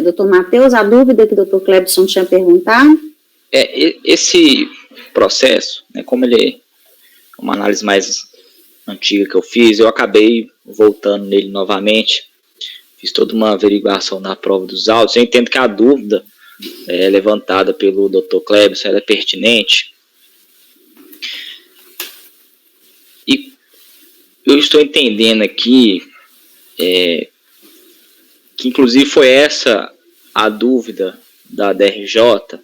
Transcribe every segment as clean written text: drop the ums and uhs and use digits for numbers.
Doutor Matheus, a dúvida que o doutor Clebson tinha perguntado? Esse processo, né, como ele é uma análise mais antiga que eu fiz, eu acabei voltando nele novamente, fiz toda uma averiguação na prova dos autos. Eu entendo que a dúvida levantada pelo Dr. Clebson ela é pertinente, e eu estou entendendo aqui que inclusive foi essa a dúvida da DRJ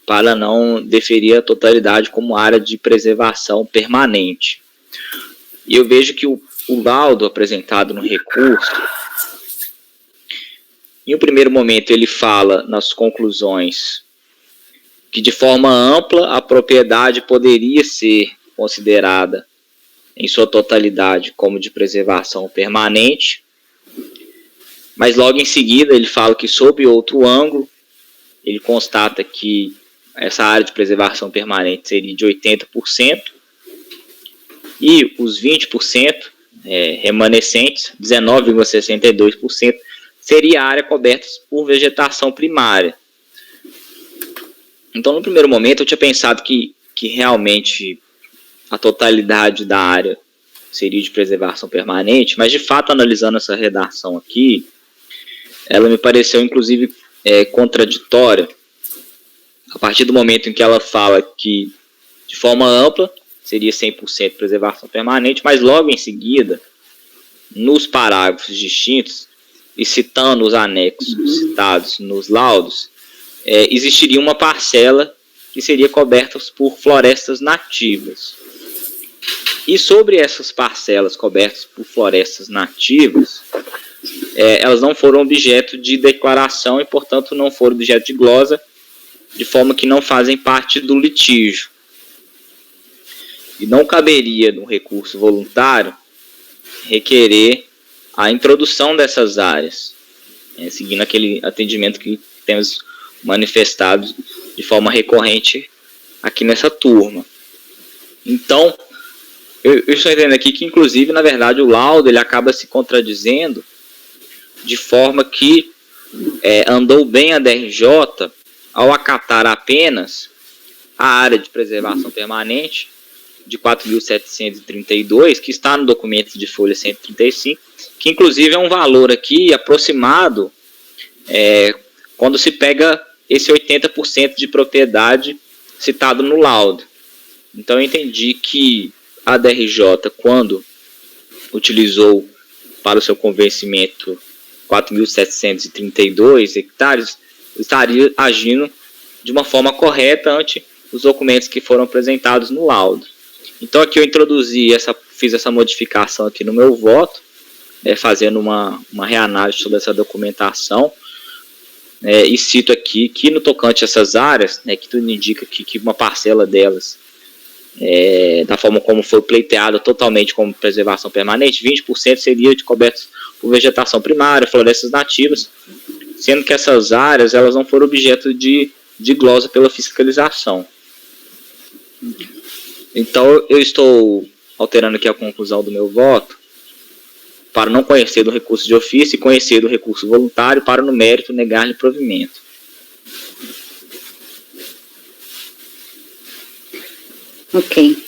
para não deferir a totalidade como área de preservação permanente. E eu vejo que o laudo apresentado no recurso, em um primeiro momento ele fala nas conclusões que de forma ampla a propriedade poderia ser considerada em sua totalidade como de preservação permanente, mas logo em seguida ele fala que sob outro ângulo ele constata que essa área de preservação permanente seria de 80%, e os 20% remanescentes, 19,62%, seria a área coberta por vegetação primária. Então, no primeiro momento, eu tinha pensado que realmente a totalidade da área seria de preservação permanente, mas, de fato, analisando essa redação aqui, ela me pareceu, inclusive, contraditória, a partir do momento em que ela fala que, de forma ampla, seria 100% preservação permanente, mas logo em seguida, nos parágrafos distintos, e citando os anexos citados nos laudos, existiria uma parcela que seria coberta por florestas nativas. E sobre essas parcelas cobertas por florestas nativas, elas não foram objeto de declaração e, portanto, não foram objeto de glosa, de forma que não fazem parte do litígio. E não caberia no recurso voluntário requerer a introdução dessas áreas, seguindo aquele atendimento que temos manifestado de forma recorrente aqui nessa turma. Então, eu estou entendendo aqui que, inclusive, na verdade, o laudo ele acaba se contradizendo, de forma que andou bem a DRJ ao acatar apenas a área de preservação permanente de 4.732, que está no documento de folha 135, que inclusive é um valor aqui aproximado quando se pega esse 80% de propriedade citado no laudo. Então eu entendi que a DRJ, quando utilizou para o seu convencimento 4.732 hectares, estaria agindo de uma forma correta ante os documentos que foram apresentados no laudo. Então aqui eu fiz essa modificação aqui no meu voto, fazendo uma reanálise sobre essa documentação, e cito aqui que no tocante a essas áreas, que tudo indica que uma parcela delas, da forma como foi pleiteada totalmente como preservação permanente, 20% seria de cobertos por vegetação primária, florestas nativas, sendo que essas áreas elas não foram objeto de glosa pela fiscalização. Então eu estou alterando aqui a conclusão do meu voto para não conhecer do recurso de ofício e conhecer do recurso voluntário para no mérito negar-lhe provimento. Ok.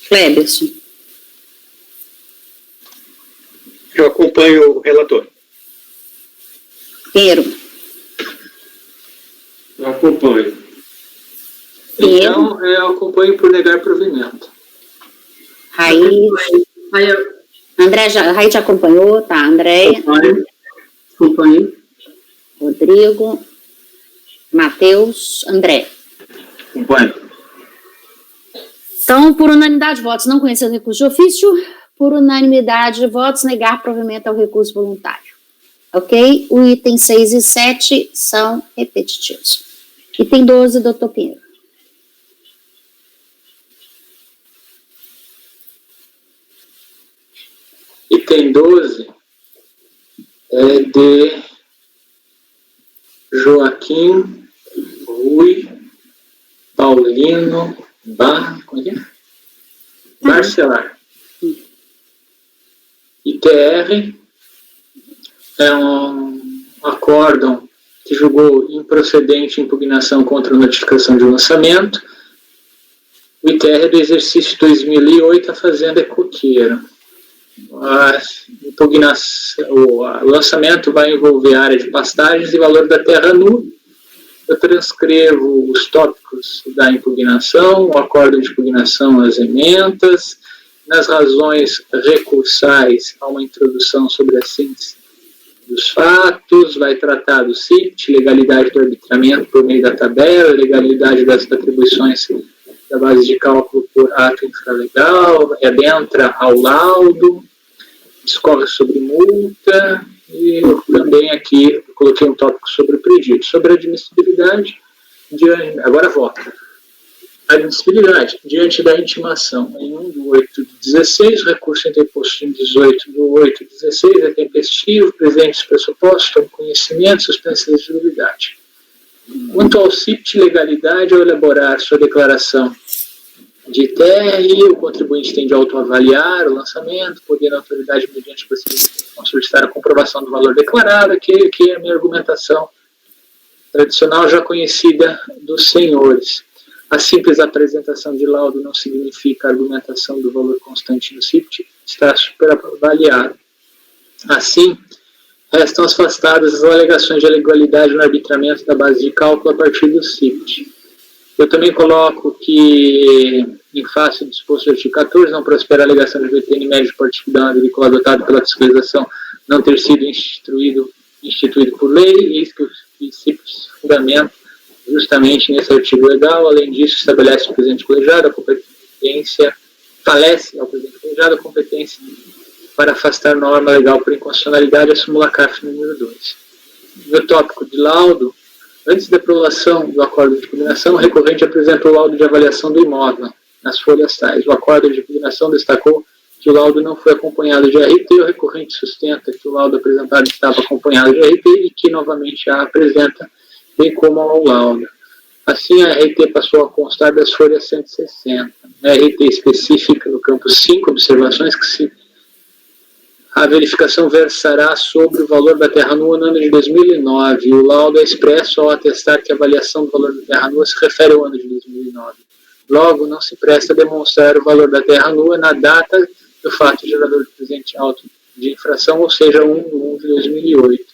Clebson. Eu acompanho o relator. Pinheiro. Eu acompanho. Pinheiro. Então, eu acompanho por negar provimento. Raiz. André, Raiz já acompanhou, tá? Andréia. Acompanho. Rodrigo. Matheus. André. Acompanho. Então, por unanimidade de votos, não conhecer o recurso de ofício, por unanimidade de votos, negar provimento ao recurso voluntário. Ok? O item 6 e 7 são repetitivos. Item 12, doutor Pinheiro. Item 12 é de Joaquim Rui Paulino Barcelar. ITR é um acórdão que julgou improcedente impugnação contra a notificação de lançamento. O ITR do exercício 2008, a Fazenda é coqueira. A impugnação, o lançamento vai envolver área de pastagens e valor da terra nua. Eu transcrevo os tópicos da impugnação, o acórdão de impugnação, as ementas. Nas razões recursais, há uma introdução sobre a síntese dos fatos, vai tratar do CIPT, legalidade do arbitramento por meio da tabela, legalidade das atribuições da base de cálculo por ato infralegal, adentra ao laudo, discorre sobre multa, e eu também aqui coloquei um tópico sobre o predito. Sobre a admissibilidade, agora vota. Admissibilidade, diante da intimação em 1/8/16, recurso interposto em 18/8/16, é tempestivo, presente os pressupostos, toma conhecimento, suspensa a exigibilidade. Quanto ao CIPT, legalidade, ao elaborar sua declaração de TR, o contribuinte tem de autoavaliar o lançamento, podendo a autoridade, mediante procedimento, solicitar a comprovação do valor declarado, que é a minha argumentação tradicional já conhecida dos senhores. A simples apresentação de laudo não significa a argumentação do valor constante no CIPT, está superavaliado. Assim, restam afastadas as alegações de ilegalidade no arbitramento da base de cálculo a partir do CIPT. Eu também coloco que, em face do disposto do artigo 14, não prospera a alegação de VTN médio de porticidão agrícola adotado pela fiscalização não ter sido instituído por lei, e isso que o CIPT fundamenta justamente nesse artigo legal. Além disso, estabelece o presidente colegiado a competência, falece ao presidente colegiado a competência para afastar norma legal por inconstitucionalidade, a súmula CAF número 2. No tópico de laudo, antes da aprovação do acordo de impugnação, o recorrente apresentou o laudo de avaliação do imóvel nas folhas tais. O acordo de impugnação destacou que o laudo não foi acompanhado de RT, o recorrente sustenta que o laudo apresentado estava acompanhado de RT e que novamente a apresenta, bem como ao laudo. Assim, a RT passou a constar das folhas 160. A RT específica no campo 5, observações que a verificação versará sobre o valor da terra nua no ano de 2009. O laudo é expresso ao atestar que a avaliação do valor da terra nua se refere ao ano de 2009. Logo, não se presta a demonstrar o valor da terra nua na data do fato gerador de presente auto de infração, ou seja, 1/1/2008.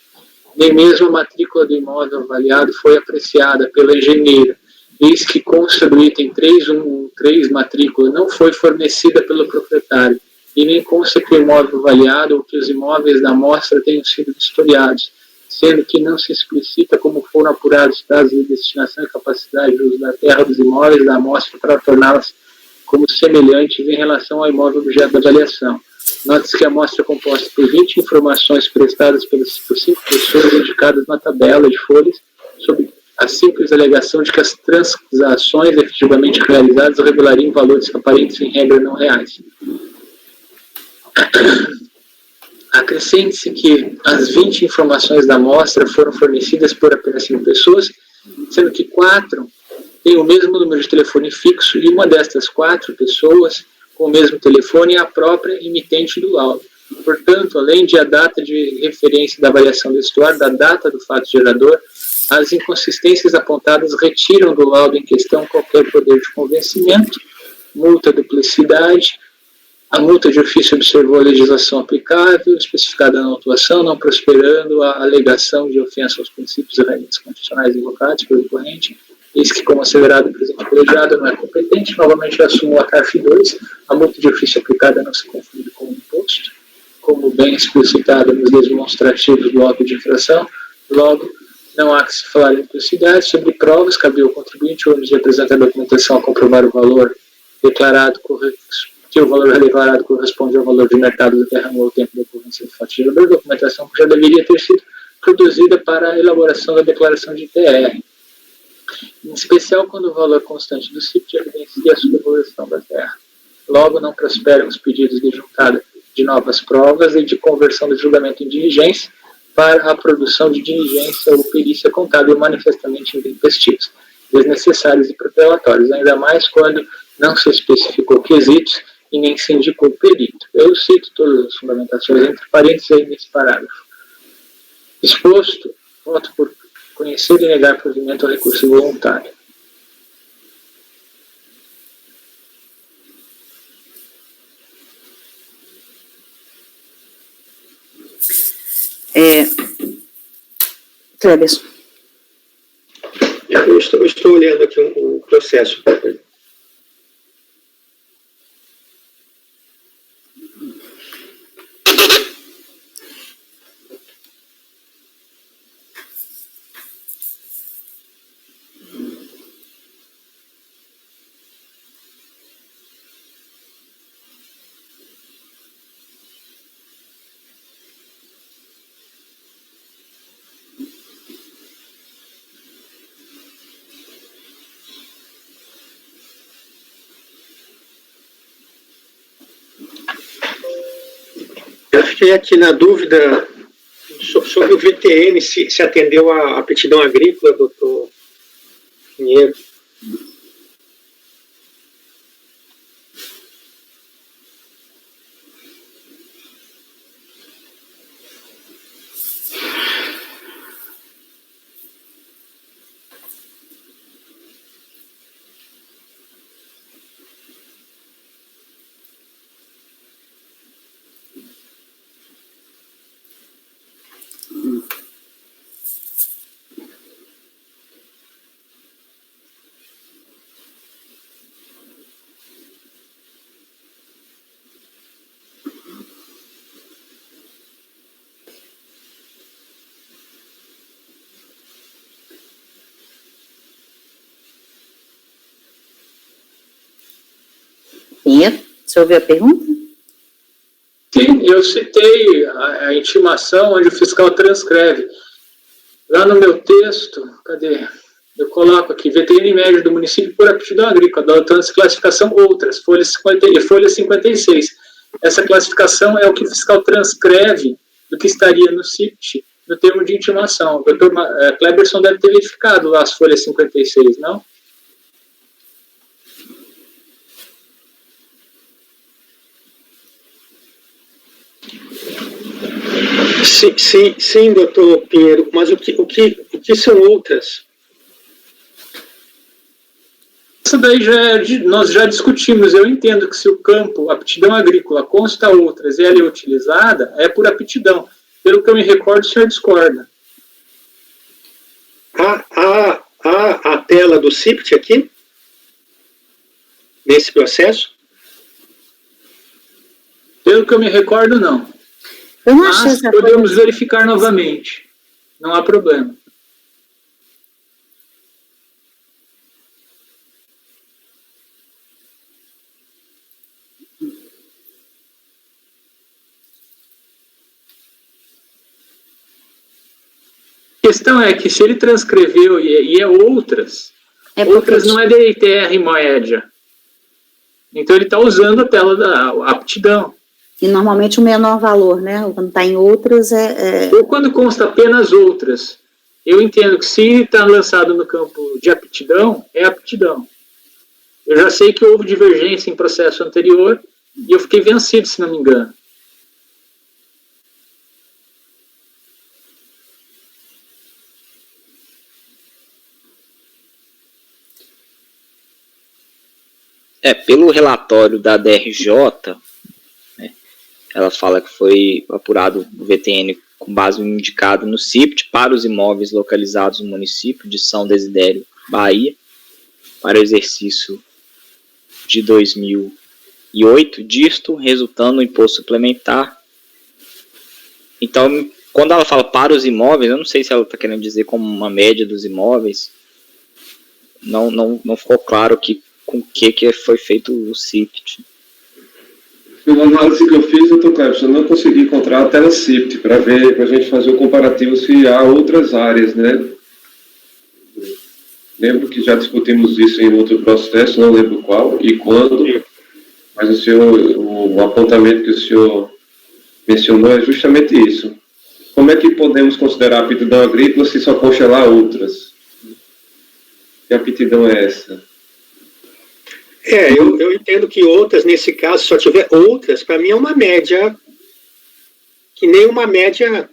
Nem mesmo a matrícula do imóvel avaliado foi apreciada pela engenheira, eis que consta do item 3.1.1.3, matrícula, não foi fornecida pelo proprietário, e nem consta que o imóvel avaliado ou que os imóveis da amostra tenham sido vistoriados, sendo que não se explicita como foram apurados dados de destinação e capacidade de uso da terra dos imóveis da amostra para torná-las como semelhantes em relação ao imóvel objeto da avaliação. Note-se que a amostra é composta por 20 informações prestadas por 5 pessoas indicadas na tabela de folhas, sob a simples alegação de que as transações efetivamente realizadas revelariam valores aparentes em regra não reais. Acrescente-se que as 20 informações da amostra foram fornecidas por apenas 5 pessoas, sendo que 4 têm o mesmo número de telefone fixo e uma destas 4 pessoas com o mesmo telefone é a própria emitente do laudo. Portanto, além de a data de referência da avaliação do estuário, da data do fato gerador, as inconsistências apontadas retiram do laudo em questão qualquer poder de convencimento, multa, duplicidade. A multa de ofício observou a legislação aplicável, especificada na autuação, não prosperando a alegação de ofensa aos princípios e regras constitucionais invocados pelo recorrente, eis que, como asseverado o presidente colegiado, não é competente, novamente assumo a CARF 2, a multa de ofício aplicada não se confunde com o imposto, como bem explicitado nos demonstrativos do auto de infração. Logo, não há que se falar em implicidade. Sobre provas, cabe ao contribuinte o ônus de apresentar a documentação a comprovar o valor declarado que o valor declarado corresponde ao valor de mercado da terra no tempo da ocorrência do fato gerador, documentação que já deveria ter sido produzida para a elaboração da declaração de TR, em especial quando o valor constante do CIPT evidencia a supervalorização da terra. Logo, não prosperam os pedidos de juntada de novas provas e de conversão do julgamento em diligência para a produção de diligência ou perícia contábil manifestamente intempestivos, desnecessários e protelatórios, ainda mais quando não se especificou quesitos e nem se indicou perito. Eu cito todas as fundamentações entre parênteses aí nesse parágrafo. Exposto, voto por conhecer e negar provimento ao recurso voluntário. Cleberson. Eu estou olhando aqui o processo. Eu fiquei aqui na dúvida sobre o VTN, se atendeu a aptidão agrícola, doutor Pinheiro. Pinheiro, você ouviu a pergunta? Sim, eu citei a intimação onde o fiscal transcreve. Lá no meu texto, cadê? Eu coloco aqui, VTN médio do município por aptidão agrícola, adotando-se classificação outras, folha 56. Essa classificação é o que o fiscal transcreve do que estaria no CIPT, no termo de intimação. O doutor Cleberson deve ter verificado lá as folhas 56, não? Sim, doutor Pinheiro, mas o que são outras? Isso daí nós já discutimos. Eu entendo que se o campo aptidão agrícola consta outras e ela é utilizada, é por aptidão. Pelo que eu me recordo, o senhor discorda. A tela do CIPT aqui? Nesse processo? Pelo que eu me recordo, não. Eu não Mas achei essa podemos verificar novamente. Não há problema. A questão é que se ele transcreveu e é outras, outras não é DTR média. Então ele está usando a tela da aptidão. E normalmente o menor valor, né? Quando está em outras Ou quando consta apenas outras. Eu entendo que se está lançado no campo de aptidão, é aptidão. Eu já sei que houve divergência em processo anterior e eu fiquei vencido, se não me engano. Pelo relatório da DRJ, né, ela fala que foi apurado o VTN com base no indicado no CIPT para os imóveis localizados no município de São Desidério, Bahia, para o exercício de 2008, disto resultando no imposto suplementar. Então, quando ela fala para os imóveis, eu não sei se ela está querendo dizer como uma média dos imóveis, não ficou claro com o que foi feito o CIPT. Pela análise que eu fiz, doutor Cleberson, eu não consegui encontrar a tela CIPT para a gente fazer o comparativo se há outras áreas, né? Lembro que já discutimos isso em outro processo, não lembro qual e quando, mas o apontamento que o senhor mencionou é justamente isso. Como é que podemos considerar a aptidão agrícola se só congelar outras? Que aptidão é essa? Eu entendo que outras, nesse caso, só tiver outras, para mim é uma média, que nem uma média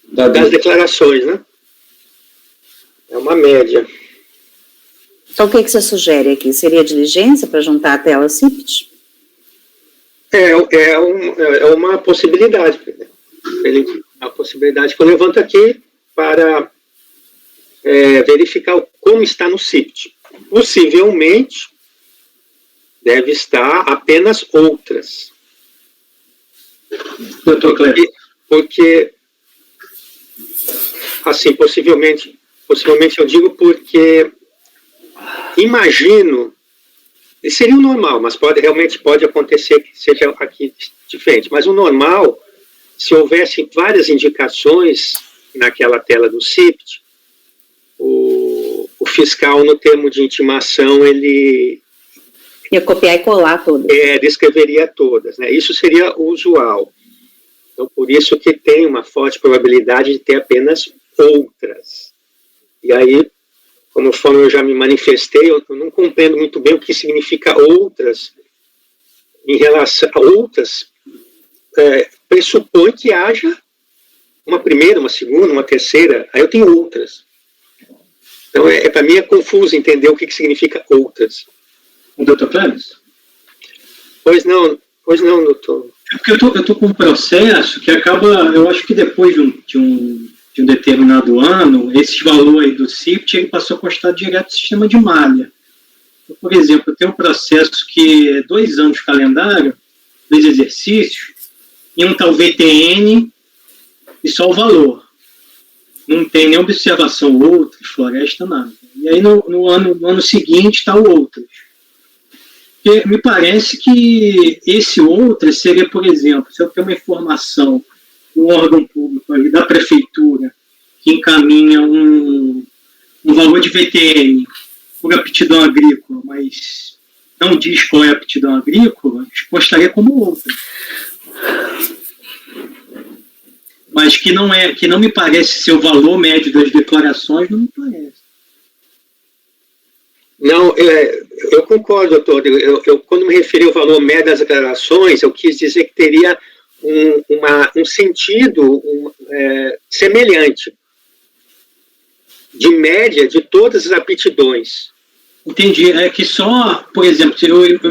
das declarações, né? É uma média. Então, o que você sugere aqui? Seria diligência para juntar a tela CIPT? É uma possibilidade. A possibilidade que eu levanto aqui para verificar como está no CIPT. Possivelmente, deve estar apenas outras. Doutor Cleber. Porque, assim, possivelmente eu digo porque imagino, seria o normal, mas realmente pode acontecer que seja aqui diferente, mas o normal, se houvesse várias indicações naquela tela do CIPT, o fiscal, no termo de intimação, ele ia copiar e colar todas. Descreveria todas, né? Isso seria o usual. Então, por isso que tem uma forte probabilidade de ter apenas outras. E aí, conforme eu já me manifestei, eu não compreendo muito bem o que significa outras. Em relação a outras, pressupõe que haja uma primeira, uma segunda, uma terceira, aí eu tenho outras. Então, para mim é confuso entender o que significa outras. Doutor Cleves? Pois não, doutor. É porque eu tô com um processo que acaba, eu acho que depois de um determinado ano, esse valor aí do CIPT, ele passou a constar direto do sistema de malha. Então, por exemplo, eu tenho um processo que é 2 anos de calendário, 2 exercícios, e um tal VTN e só o valor. Não tem nem observação outros, floresta, nada. E aí no ano seguinte está o outros. Porque me parece que esse outro seria, por exemplo, se eu tenho uma informação do órgão público ali, da prefeitura, que encaminha um valor de VTN por aptidão agrícola, mas não diz qual é a aptidão agrícola, postaria como outro. Mas que não me parece ser o valor médio das declarações, não me parece. Não, eu concordo, doutor. Eu, quando me referi ao valor médio das declarações, eu quis dizer que teria um sentido semelhante, de média de todas as aptidões. Entendi. É que só, por exemplo,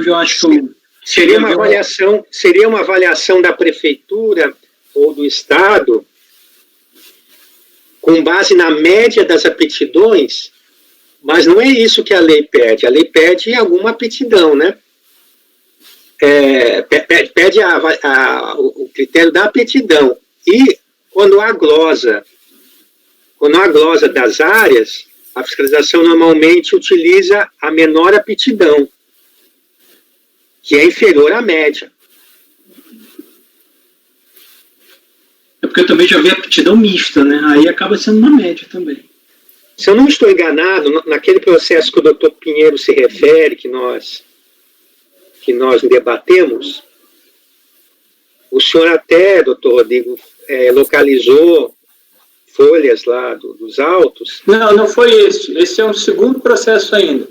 eu acho que seria uma avaliação da prefeitura ou do Estado com base na média das aptidões. Mas não é isso que a lei pede. A lei pede alguma aptidão, né? Pede o critério da aptidão. E quando há glosa das áreas, a fiscalização normalmente utiliza a menor aptidão, que é inferior à média. É porque eu também já vi aptidão mista, né? Aí acaba sendo uma média também. Se eu não estou enganado, naquele processo que o doutor Pinheiro se refere, que nós debatemos, o senhor até, doutor Rodrigo, localizou folhas lá dos autos. Não foi esse. Esse é um segundo processo ainda.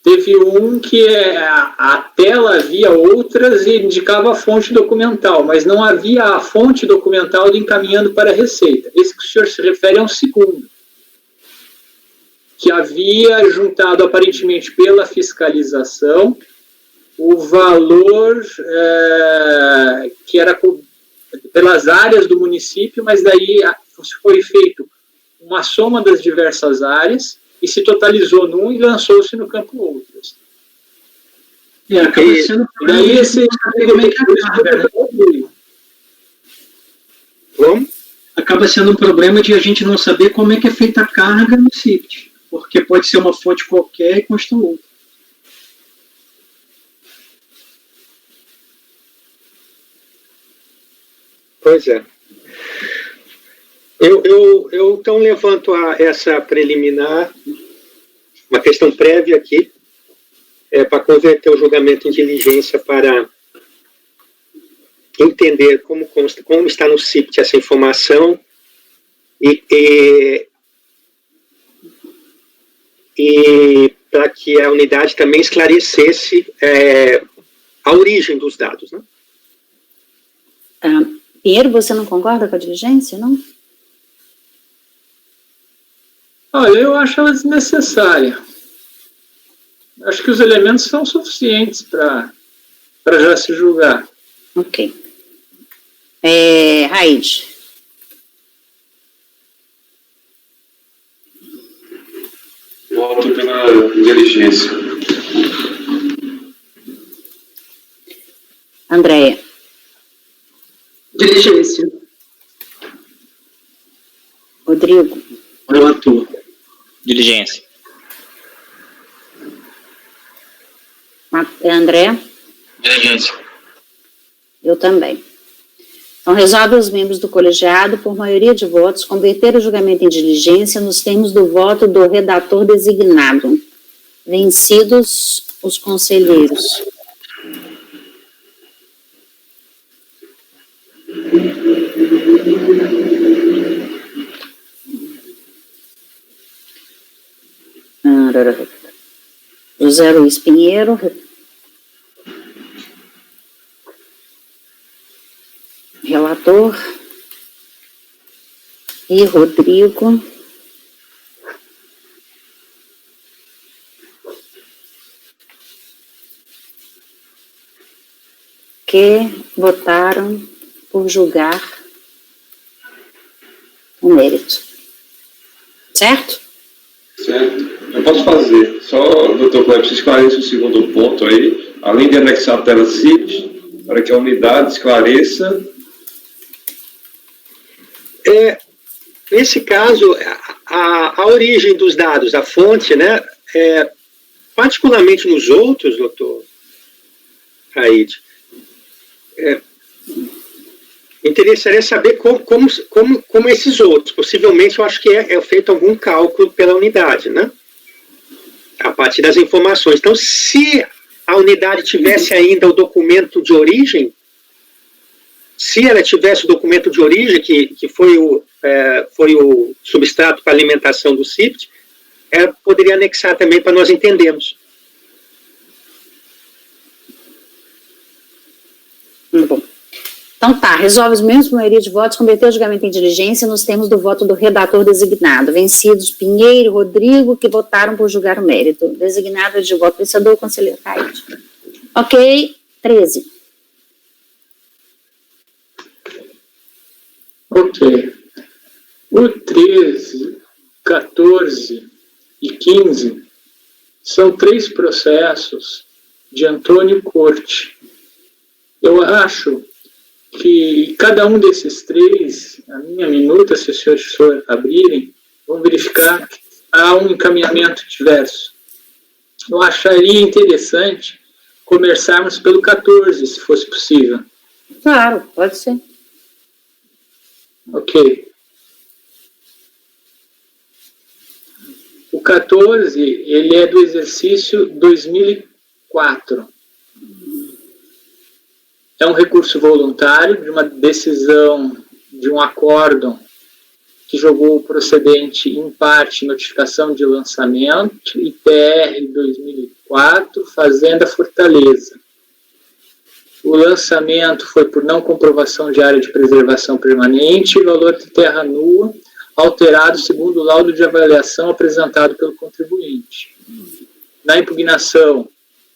Teve um que a tela havia outras e indicava a fonte documental, mas não havia a fonte documental de encaminhando para a Receita. Esse que o senhor se refere é um segundo, que havia juntado aparentemente pela fiscalização o valor que era pelas áreas do município, mas daí foi feito uma soma das diversas áreas e se totalizou num e lançou-se no campo outras. Acaba sendo daí esse acaba sendo um problema de a gente não saber como é que é feita a carga no CIPT, porque pode ser uma fonte qualquer e consta outra. Pois é. Eu então levanto essa preliminar, uma questão prévia aqui, para converter o julgamento em diligência para entender como está no CIPT essa informação e para que a unidade também esclarecesse a origem dos dados, né? Pinheiro, você não concorda com a diligência, não? Olha, eu acho ela desnecessária. Acho que os elementos são suficientes para já se julgar. Ok. Raide. Voto pela diligência. Andréia. Diligência. Rodrigo. Relator. Diligência. André. Diligência. Eu também. Então, resolve os membros do colegiado, por maioria de votos, converter o julgamento em diligência nos termos do voto do redator designado. Vencidos os conselheiros. José Luiz Pinheiro. Relator. E Rodrigo. Que votaram por julgar o mérito. Certo? Certo. Eu posso fazer. Só, doutor Cleber, você esclareça o segundo ponto aí. Além de anexar a tela CIT, para que a unidade esclareça. Nesse caso, a origem dos dados, a fonte, né, particularmente nos outros, doutor Raide, interessaria saber como esses outros. Possivelmente, eu acho que é feito algum cálculo pela unidade, né? A partir das informações. Então, se a unidade tivesse ainda o documento de origem, se ela tivesse o documento de origem, que foi o substrato para alimentação do CIPT, ela poderia anexar também para nós entendermos. Bom. Então tá, resolve os mesmos por maioria de votos, converter o julgamento em diligência nos termos do voto do redator designado. Vencidos Pinheiro e Rodrigo, que votaram por julgar o mérito. Designado de voto vencedor, conselheiro Raide. Ok, 13. Ok. O 13, 14 e 15 são 3 processos de Antônio Corte. Eu acho que cada um desses 3, a minha minuta, se os senhores abrirem, vão verificar que há um encaminhamento diverso. Eu acharia interessante começarmos pelo 14, se fosse possível. Claro, pode ser. Ok. O 14, ele é do exercício 2004. É um recurso voluntário de uma decisão de um acórdão que jogou o procedente em parte notificação de lançamento, ITR 2004, Fazenda Fortaleza. O lançamento foi por não comprovação de área de preservação permanente e valor de terra nua, alterado segundo o laudo de avaliação apresentado pelo contribuinte. Na impugnação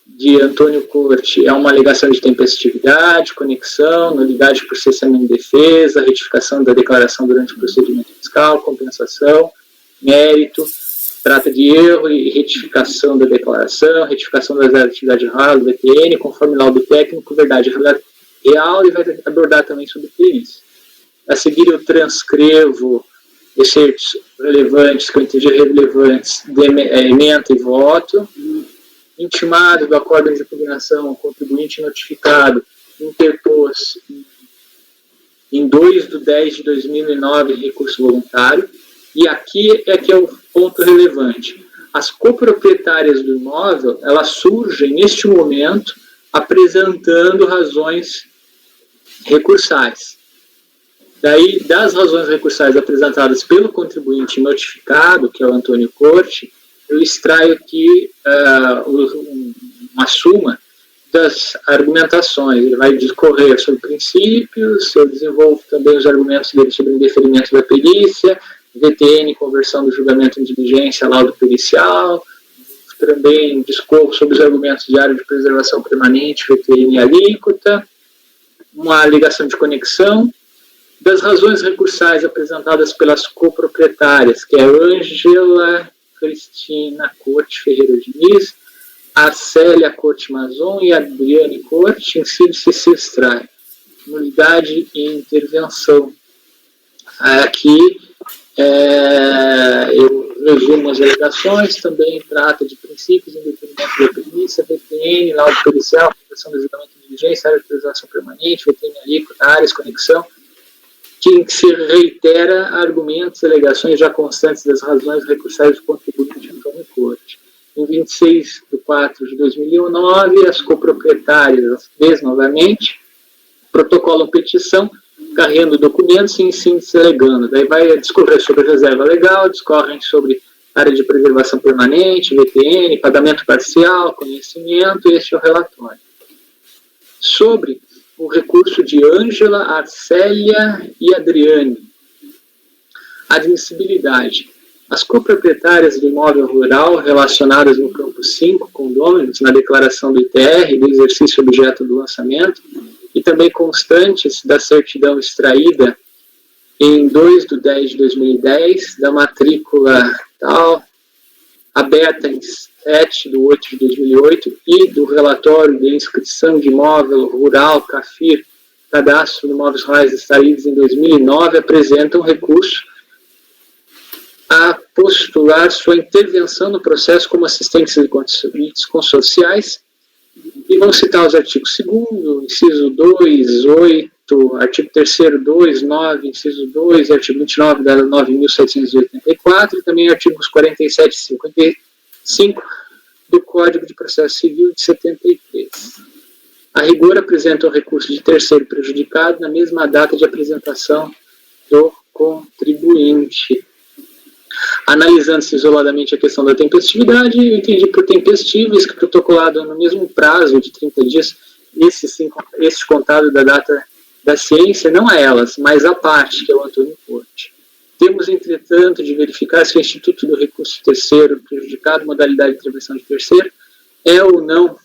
de Antônio Corte, é uma alegação de tempestividade, conexão, nulidade por cessamento de defesa, retificação da declaração durante o procedimento fiscal, compensação, mérito, trata de erro e retificação da declaração, retificação das áreas de atividade rara do VTN, conforme laudo técnico, verdade real, e vai abordar também sobre isso. A seguir, eu transcrevo excertos relevantes, que eu entendi relevantes, de ementa e voto. Intimado do acórdão de impugnação, o contribuinte notificado interpôs em 2/10/2009 recurso voluntário. E aqui é que é o ponto relevante. As coproprietárias do imóvel, elas surgem neste momento apresentando razões recursais. Daí, das razões recursais apresentadas pelo contribuinte notificado, que é o Antônio Corte, eu extraio aqui uma suma das argumentações. Ele vai discorrer sobre princípios, eu desenvolvo também os argumentos dele sobre o indeferimento da perícia, VTN, conversão do julgamento em diligência a laudo pericial. Também discorro sobre os argumentos de área de preservação permanente, VTN e alíquota. Uma ligação de conexão. Das razões recursais apresentadas pelas coproprietárias, que é Ângela Cristina Corte Ferreira Diniz, Arcélia Corte Mazon e Adriane Corte, incide-se se extrai nulidade e intervenção. Aqui eu resumo as alegações, também trata de princípios em detrimento da premissa, VTN, laudo pericial, conversão do julgamento de diligência, área de preservação permanente, VTN alíquota, áreas, conexão, que se reitera argumentos e alegações já constantes das razões recursais do contribuinte Antônio Corte. Em 26 de 4 de 2009, as coproprietárias, novamente, protocolam petição, carregando documentos e em síntese alegando. Daí vai discorrer sobre reserva legal, discorrem sobre área de preservação permanente, VTN, pagamento parcial, conhecimento, este é o relatório. Sobre o recurso de Ângela, Arcélia e Adriane. Admissibilidade. As coproprietárias do imóvel rural relacionadas no campo 5, condôminos, na declaração do ITR, do exercício objeto do lançamento, e também constantes da certidão extraída em 2/10 de 2010, da matrícula tal, aberta em 7/8 de 2008, e do relatório de inscrição de imóvel rural, CAFIR, cadastro de imóveis rurais extraídos em 2009, apresentam recurso a postular sua intervenção no processo como assistentes consorciais, e vão citar os artigos 2º, inciso 2, 8, artigo 3º, 2, 9, inciso 2, e artigo 29 da 9.784, e também artigos 47 e 55 do Código de Processo Civil de 73. A rigor, apresenta o recurso de terceiro prejudicado na mesma data de apresentação do contribuinte. Analisando-se isoladamente a questão da tempestividade, eu entendi por tempestivo, isso que protocolado no mesmo prazo de 30 dias, esse contado da data da ciência, não a elas, mas a parte, que é o Antônio Corte. Temos, entretanto, de verificar se o instituto do recurso terceiro prejudicado, modalidade de intervenção de terceiro, é ou não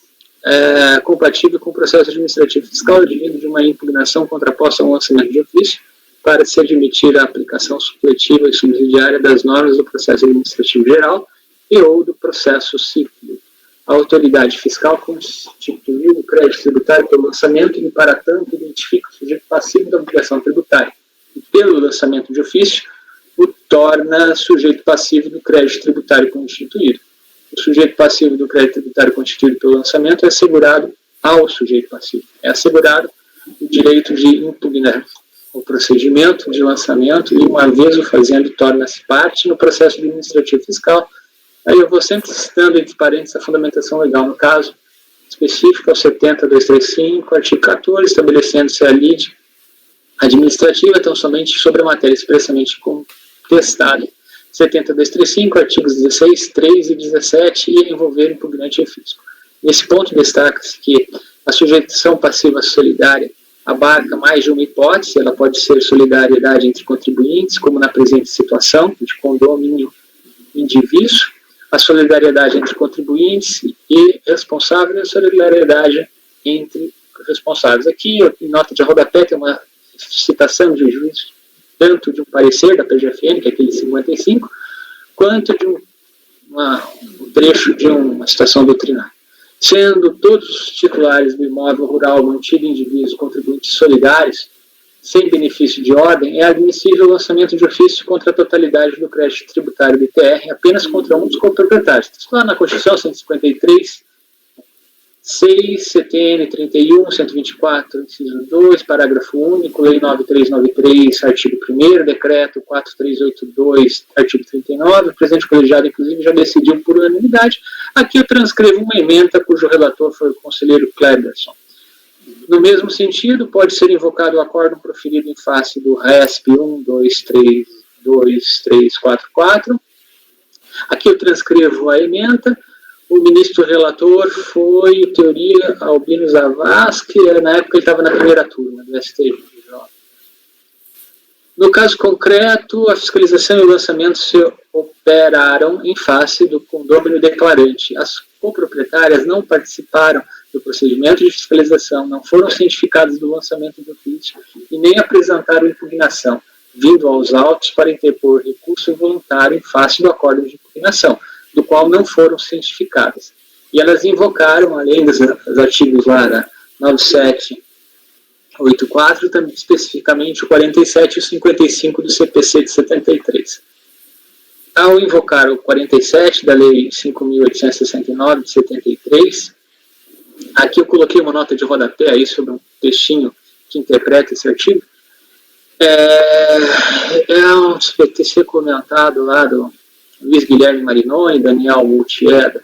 compatível com o processo administrativo fiscal advindo de uma impugnação contraposta ao lançamento de ofício, para se admitir a aplicação supletiva e subsidiária das normas do processo administrativo geral e ou do processo civil. A autoridade fiscal constituiu o crédito tributário pelo lançamento e, para tanto, identifica o sujeito passivo da obrigação tributária e, pelo lançamento de ofício, o torna sujeito passivo do crédito tributário constituído. O sujeito passivo do crédito tributário constituído pelo lançamento é assegurado ao sujeito passivo. É assegurado o direito de impugnar o procedimento de lançamento e, uma vez o fazendo, torna-se parte no processo administrativo fiscal. Aí eu vou sempre citando entre parênteses a fundamentação legal, no caso específico, ao 70.235, artigo 14, estabelecendo-se a lide administrativa, tão somente sobre a matéria expressamente contestada. 70.235, artigos 16, 3 e 17, e envolver impugnante e fisco. Nesse ponto, destaca-se que a sujeição passiva solidária abarca mais de uma hipótese, ela pode ser solidariedade entre contribuintes, como na presente situação, de condomínio indivíduo, a solidariedade entre contribuintes e responsáveis, e a solidariedade entre responsáveis. Aqui, em nota de rodapé, tem uma citação de juízo, tanto de um parecer da PGFN, que é aquele 55, quanto de um trecho de uma citação doutrinária. Sendo todos os titulares do imóvel rural mantido em divisos contribuintes solidários, sem benefício de ordem, é admissível o lançamento de ofício contra a totalidade do crédito tributário do ITR, apenas contra um dos coproprietários. Está lá na Constituição 153, 6, CTN 31, 124, inciso 2, parágrafo único, Lei 9393, artigo 1º, Decreto 4382, artigo 39, o presidente colegiado, inclusive, já decidiu por unanimidade. Aqui eu transcrevo uma ementa cujo relator foi o conselheiro Kleberson. No mesmo sentido, pode ser invocado o acórdão proferido em face do RESP 1232344. Aqui eu transcrevo a ementa. O ministro relator foi, em teoria, Albino Zavascki, na época ele estava na primeira turma do STJ. No caso concreto, a fiscalização e o lançamento se operaram em face do condômino declarante. As coproprietárias não participaram do procedimento de fiscalização, não foram cientificadas do lançamento do ofício e nem apresentaram impugnação, vindo aos autos para interpor recurso voluntário em face do acordo de impugnação, do qual não foram cientificadas. E elas invocaram, além dos artigos lá da 9784, também especificamente o 47 e o 55 do CPC de 73. Ao invocar o 47 da Lei 5.869 de 73, aqui eu coloquei uma nota de rodapé aí sobre um textinho que interpreta esse artigo. É um TC comentado lá do Luiz Guilherme Marinoni e Daniel Multieda.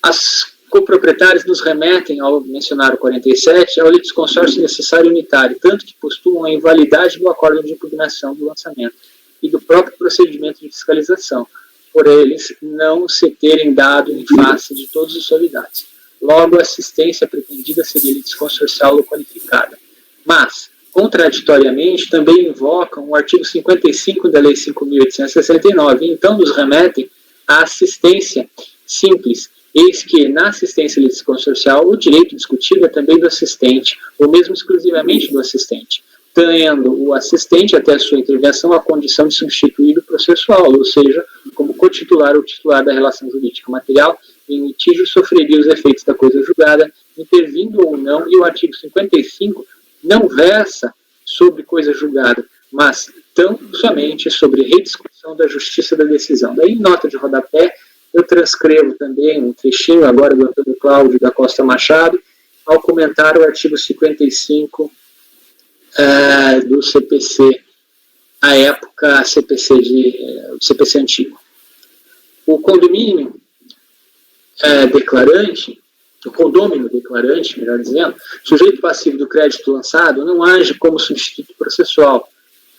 As coproprietários nos remetem, ao mencionar o 47, ao litisconsórcio necessário unitário, tanto que postulam a invalidade do acordo de impugnação do lançamento e do próprio procedimento de fiscalização, por eles não se terem dado em face de todos os solidários. Logo, a assistência pretendida seria litisconsorcial ou qualificada. Mas, contraditoriamente, também invocam o artigo 55 da Lei 5.869 e então nos remetem à assistência simples. Eis que, na assistência litisconsorcial, o direito discutido é também do assistente, ou mesmo exclusivamente do assistente, tendo o assistente, até a sua intervenção, a condição de substituir o processual, ou seja, como cotitular ou titular da relação jurídica material, em litígio sofreria os efeitos da coisa julgada, intervindo ou não, e o artigo 55 não versa sobre coisa julgada, mas tão somente sobre rediscussão da justiça da decisão. Daí, em nota de rodapé, eu transcrevo também um trechinho agora do Antônio Cláudio da Costa Machado, ao comentar o artigo 55 do CPC, à época CPC antigo. O condomínio declarante, o condômino declarante, melhor dizendo, sujeito passivo do crédito lançado, não age como substituto processual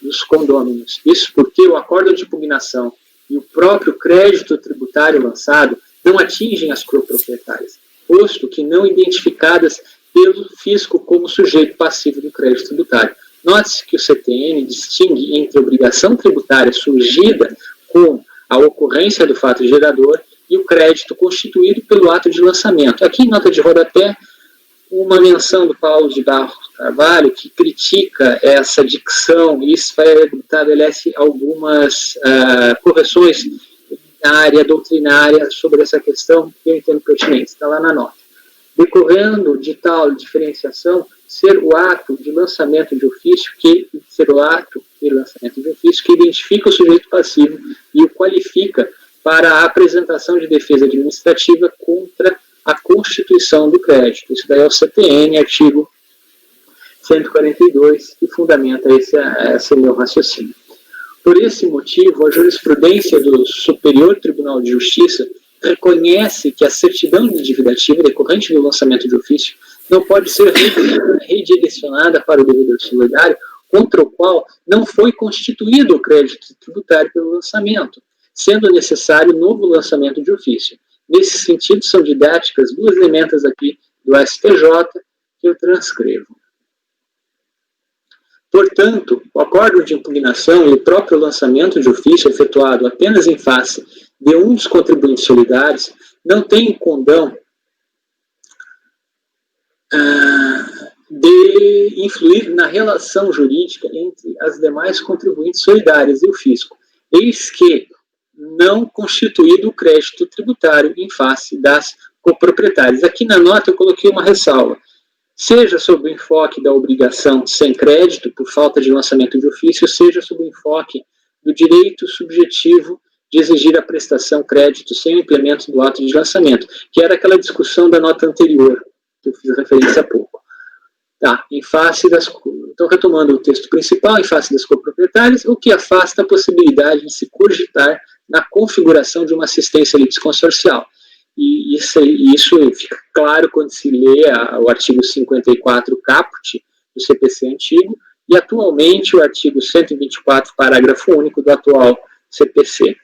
dos condôminos. Isso porque o acordo de impugnação e o próprio crédito tributário lançado não atingem as coproprietárias, posto que não identificadas pelo fisco como sujeito passivo do crédito tributário. Note-se que o CTN distingue entre obrigação tributária surgida com a ocorrência do fato gerador e o crédito constituído pelo ato de lançamento. Aqui, em nota de rodapé, uma menção do Paulo de Barros Carvalho, que critica essa dicção e estabelece algumas correções na área doutrinária sobre essa questão que eu entendo pertinente. Está lá na nota. Decorrendo de tal diferenciação, ser o ato de lançamento de ofício que identifica o sujeito passivo e o qualifica para a apresentação de defesa administrativa contra a constituição do crédito. Isso daí é o CTN, artigo 142, que fundamenta esse meu raciocínio. Por esse motivo, a jurisprudência do Superior Tribunal de Justiça reconhece que a certidão de dívida ativa decorrente do lançamento de ofício não pode ser redirecionada para o devedor solidário contra o qual não foi constituído o crédito tributário pelo lançamento, sendo necessário novo lançamento de ofício. Nesse sentido, são didáticas duas emendas aqui do STJ que eu transcrevo. Portanto, o acordo de impugnação e o próprio lançamento de ofício efetuado apenas em face de um dos contribuintes solidários não tem condão de influir na relação jurídica entre as demais contribuintes solidárias e o fisco, eis que não constituído o crédito tributário em face das coproprietárias. Aqui na nota eu coloquei uma ressalva. Seja sob o enfoque da obrigação sem crédito, por falta de lançamento de ofício, seja sob o enfoque do direito subjetivo de exigir a prestação crédito sem o implemento do ato de lançamento, que era aquela discussão da nota anterior, que eu fiz referência há pouco. Então, retomando o texto principal, em face das coproprietárias, o que afasta a possibilidade de se cogitar na configuração de uma assistência litisconsorcial. E isso fica claro quando se lê o artigo 54 caput do CPC antigo e atualmente o artigo 124, parágrafo único do atual CPC.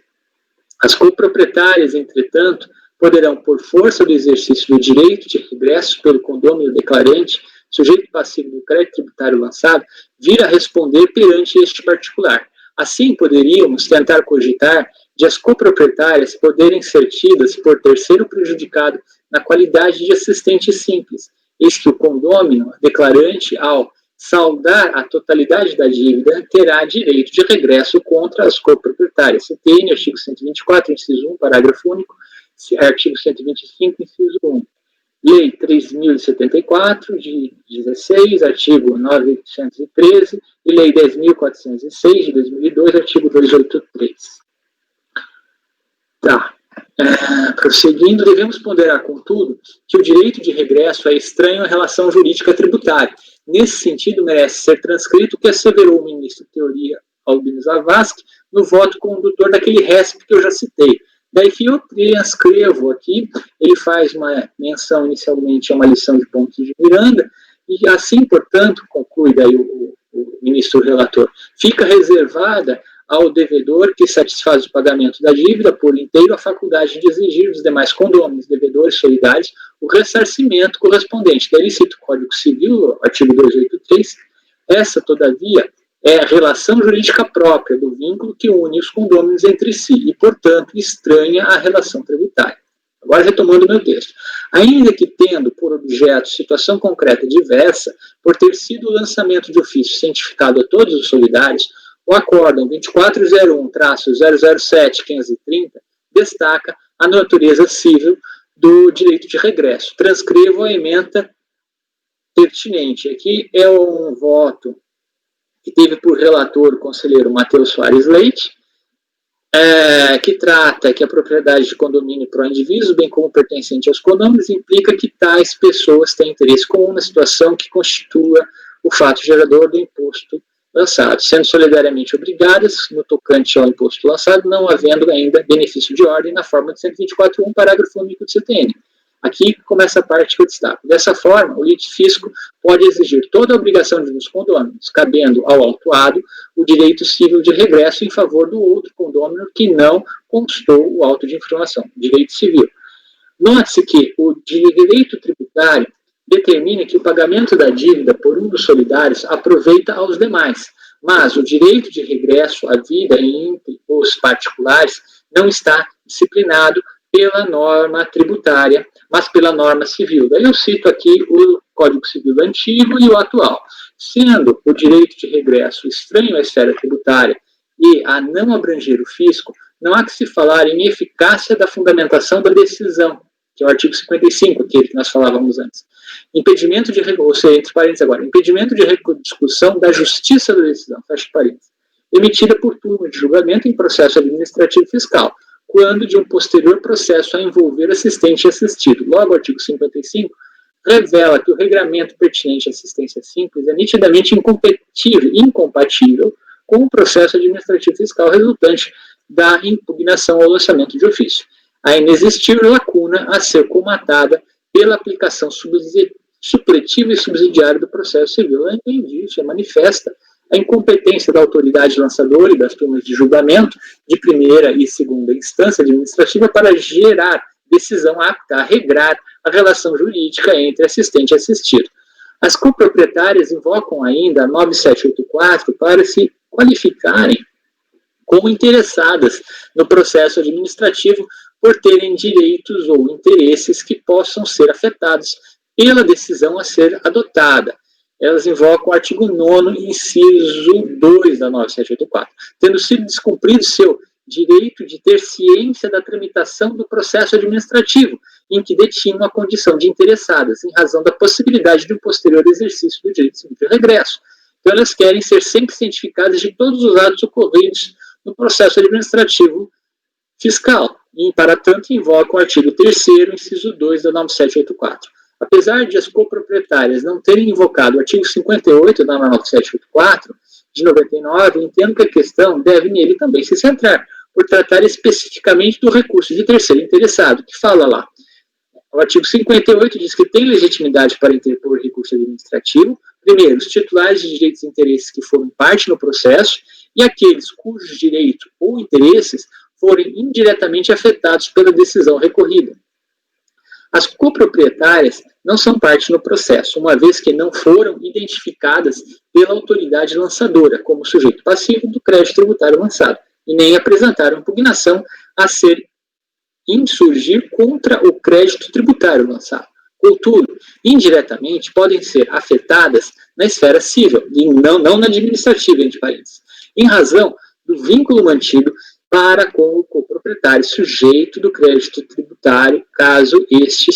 As coproprietárias, entretanto, poderão, por força do exercício do direito de regresso pelo condômino declarante, sujeito passivo do crédito tributário lançado, vir a responder perante este particular. Assim, poderíamos tentar cogitar de as coproprietárias poderem ser tidas por terceiro prejudicado na qualidade de assistente simples, eis que o condômino declarante, ao saldar a totalidade da dívida, terá direito de regresso contra as coproprietárias. CTN, artigo 124, inciso 1, parágrafo único, artigo 125, inciso 1. Lei 3.074, de 16, artigo 913, e Lei 10.406, de 2002, artigo 283. Tá. Prosseguindo, devemos ponderar, contudo, que o direito de regresso é estranho à relação jurídica tributária. Nesse sentido, merece ser transcrito o que asseverou o ministro Teoria Albino Zavascki no voto condutor daquele RESP que eu já citei. Daí que eu transcrevo aqui, ele faz uma menção inicialmente a uma lição de Pontes de Miranda, e assim, portanto, conclui daí o ministro relator, fica reservada ao devedor que satisfaz o pagamento da dívida por inteiro a faculdade de exigir dos demais condôminos, devedores solidários, o ressarcimento correspondente. Daí cito o Código Civil, artigo 283, essa, todavia, é a relação jurídica própria do vínculo que une os condôminos entre si e, portanto, estranha à relação tributária. Agora, retomando o meu texto. Ainda que tendo por objeto situação concreta diversa, por ter sido o lançamento de ofício cientificado a todos os solidários, o Acórdão 2401-007-530 destaca a natureza civil do direito de regresso. Transcrevo a ementa pertinente. Aqui é um voto que teve por relator o conselheiro Matheus Soares Leite, que trata que a propriedade de condomínio pró-indivíduo, bem como pertencente aos condôminos, implica que tais pessoas têm interesse comum na situação que constitua o fato gerador do imposto lançado, sendo solidariamente obrigadas no tocante ao imposto lançado, não havendo ainda benefício de ordem na forma de 124.1, parágrafo único do CTN. Aqui começa a parte que eu destaco. Dessa forma, o litifisco pode exigir toda a obrigação de uns condôminos, cabendo ao autuado o direito civil de regresso em favor do outro condômino que não constou o auto de informação, direito civil. Note-se que o direito tributário determina que o pagamento da dívida por um dos solidários aproveita aos demais, mas o direito de regresso à vida entre os particulares não está disciplinado pela norma tributária, mas pela norma civil. Daí eu cito aqui o Código Civil antigo e o atual. Sendo o direito de regresso estranho à esfera tributária e a não abranger o fisco, não há que se falar em eficácia da fundamentação da decisão, que é o artigo 55, aquele que nós falávamos antes. Impedimento de, ou seja, entre parênteses agora, impedimento de discussão da justiça da decisão, fecha parênteses, emitida por turma de julgamento em processo administrativo fiscal, quando de um posterior processo a envolver assistente e assistido. Logo, o artigo 55 revela que o regramento pertinente à assistência simples é nitidamente incompatível com o processo administrativo fiscal resultante da impugnação ao lançamento de ofício. A inexistir lacuna a ser comatada pela aplicação supletiva e subsidiária do processo civil. Além disso, é manifesta a incompetência da autoridade lançadora e das turmas de julgamento de primeira e segunda instância administrativa para gerar decisão apta a regrar a relação jurídica entre assistente e assistido. As coproprietárias invocam ainda a 9784 para se qualificarem como interessadas no processo administrativo por terem direitos ou interesses que possam ser afetados pela decisão a ser adotada. Elas invocam o artigo 9º, inciso 2 da 9784, tendo sido descumprido seu direito de ter ciência da tramitação do processo administrativo, em que detinham a condição de interessadas, em razão da possibilidade de um posterior exercício do direito civil de regresso. Então, elas querem ser sempre cientificadas de todos os atos ocorridos no processo administrativo fiscal, e, para tanto, invocam o artigo 3º, inciso 2 da 9784. Apesar de as coproprietárias não terem invocado o artigo 58 da 9784, de 99, entendo que a questão deve nele também se centrar, por tratar especificamente do recurso de terceiro interessado, que fala lá. O artigo 58 diz que tem legitimidade para interpor recurso administrativo, primeiro, os titulares de direitos e interesses que foram parte no processo e aqueles cujos direitos ou interesses forem indiretamente afetados pela decisão recorrida. As coproprietárias não são parte no processo, uma vez que não foram identificadas pela autoridade lançadora como sujeito passivo do crédito tributário lançado, e nem apresentaram impugnação a ser insurgir contra o crédito tributário lançado. Contudo, indiretamente podem ser afetadas na esfera civil, e não na administrativa, entre parênteses, em razão do vínculo mantido para com o coproprietário sujeito do crédito tributário, caso este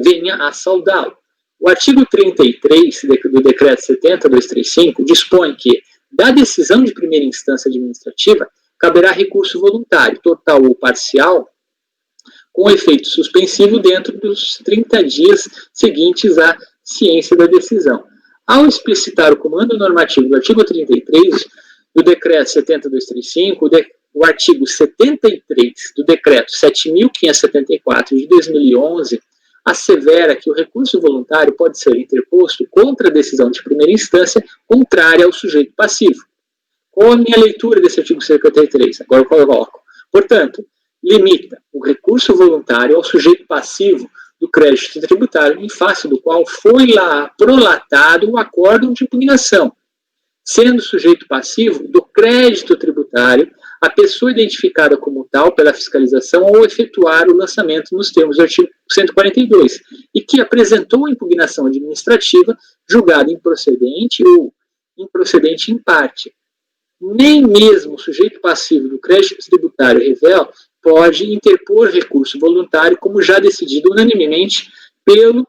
venha a saldá-lo. O artigo 33 do Decreto 70.235 dispõe que, da decisão de primeira instância administrativa, caberá recurso voluntário, total ou parcial, com efeito suspensivo dentro dos 30 dias seguintes à ciência da decisão. Ao explicitar o comando normativo do artigo 33 do Decreto 70.235, o artigo 73 do Decreto 7.574 de 2011 assevera que o recurso voluntário pode ser interposto contra a decisão de primeira instância contrária ao sujeito passivo. Qual a minha leitura desse artigo 73? Agora eu coloco. Portanto, limita o recurso voluntário ao sujeito passivo do crédito tributário, em face do qual foi lá prolatado o acórdão de impugnação, sendo sujeito passivo do crédito tributário a pessoa identificada como tal pela fiscalização ao efetuar o lançamento nos termos do artigo 142, e que apresentou a impugnação administrativa julgada improcedente ou improcedente em parte. Nem mesmo o sujeito passivo do crédito tributário revel pode interpor recurso voluntário, como já decidido unanimemente pelo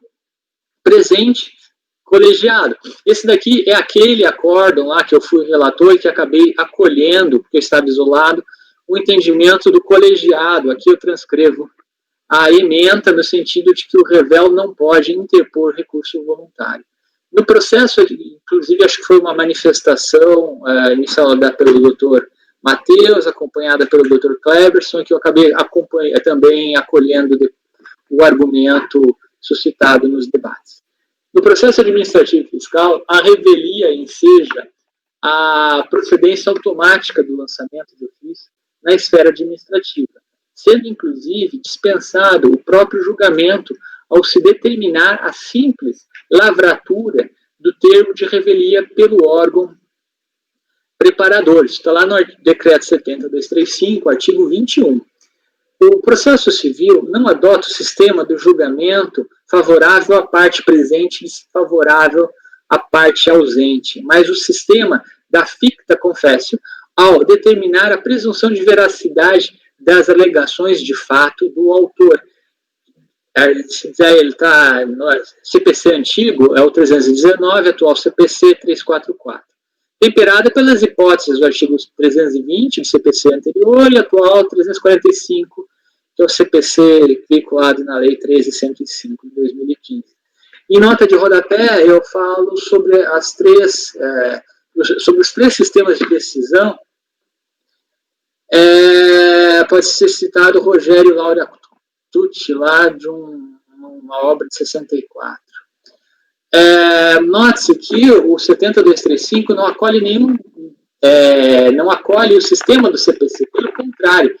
presente colegiado. Esse daqui é aquele acórdão lá que eu fui relator e que acabei acolhendo, porque eu estava isolado, o entendimento do colegiado. Aqui eu transcrevo a ementa no sentido de que o revel não pode interpor recurso voluntário. No processo, inclusive, acho que foi uma manifestação iniciada pelo doutor Matheus, acompanhada pelo doutor Kleberson, que eu acabei também acolhendo o argumento suscitado nos debates. No processo administrativo fiscal, a revelia enseja a procedência automática do lançamento do ofício na esfera administrativa, sendo, inclusive, dispensado o próprio julgamento ao se determinar a simples lavratura do termo de revelia pelo órgão preparador. Isso está lá no Decreto 70.235, artigo 21. O processo civil não adota o sistema do julgamento favorável à parte presente e desfavorável à parte ausente, mas o sistema da ficta confessio ao determinar a presunção de veracidade das alegações de fato do autor. Ele está no CPC antigo, é o 319, atual CPC 344. Temperada pelas hipóteses do artigo 320 do CPC anterior e atual 345, que é o CPC vinculado na Lei 13.105 de 2015. Em nota de rodapé, eu falo sobre sobre os três sistemas de decisão. Pode ser citado Rogério Laura Tucci, lá de uma obra de 64. Note-se que o 70.235 não acolhe não acolhe o sistema do CPC, pelo contrário,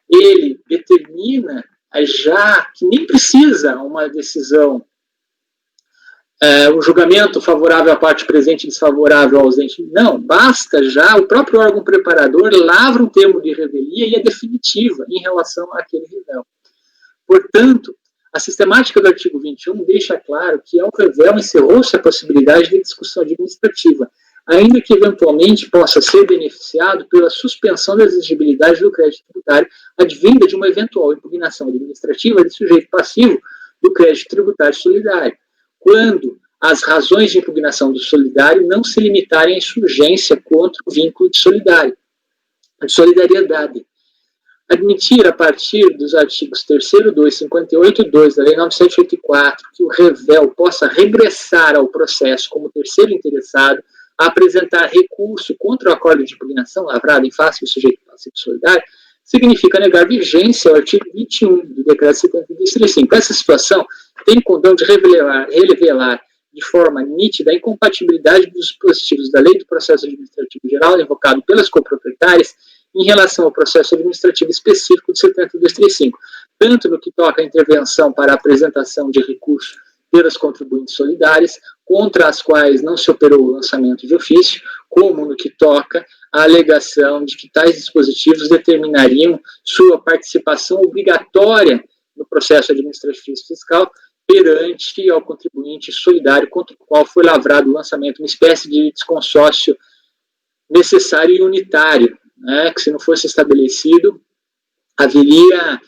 ele determina já que nem precisa uma decisão, um julgamento favorável à parte presente e desfavorável ao ausente. Não, basta já, o próprio órgão preparador lavra um termo de revelia e é definitiva em relação àquele revel. Portanto, a sistemática do artigo 21 deixa claro que ao revel encerrou-se a possibilidade de discussão administrativa, ainda que eventualmente possa ser beneficiado pela suspensão da exigibilidade do crédito tributário advinda de uma eventual impugnação administrativa de sujeito passivo do crédito tributário solidário, quando as razões de impugnação do solidário não se limitarem à insurgência contra o vínculo de solidariedade. Admitir, a partir dos artigos 3º, 2, 58 e 2 da Lei 9.784, que o revel possa regressar ao processo como terceiro interessado a apresentar recurso contra o acordo de impugnação lavrado em face do sujeito passivo solidário, significa negar vigência ao artigo 21 do Decreto 70.235. Essa situação tem condão de revelar de forma nítida a incompatibilidade dos dispositivos da Lei do Processo Administrativo Geral, invocado pelas coproprietárias, em relação ao processo administrativo específico de 70.235. tanto no que toca à intervenção para a apresentação de recursos pelas contribuintes solidárias, contra as quais não se operou o lançamento de ofício, como no que toca à alegação de que tais dispositivos determinariam sua participação obrigatória no processo administrativo fiscal perante ao contribuinte solidário contra o qual foi lavrado o lançamento, uma espécie de desconsórcio necessário e unitário, né, que se não fosse estabelecido, haveria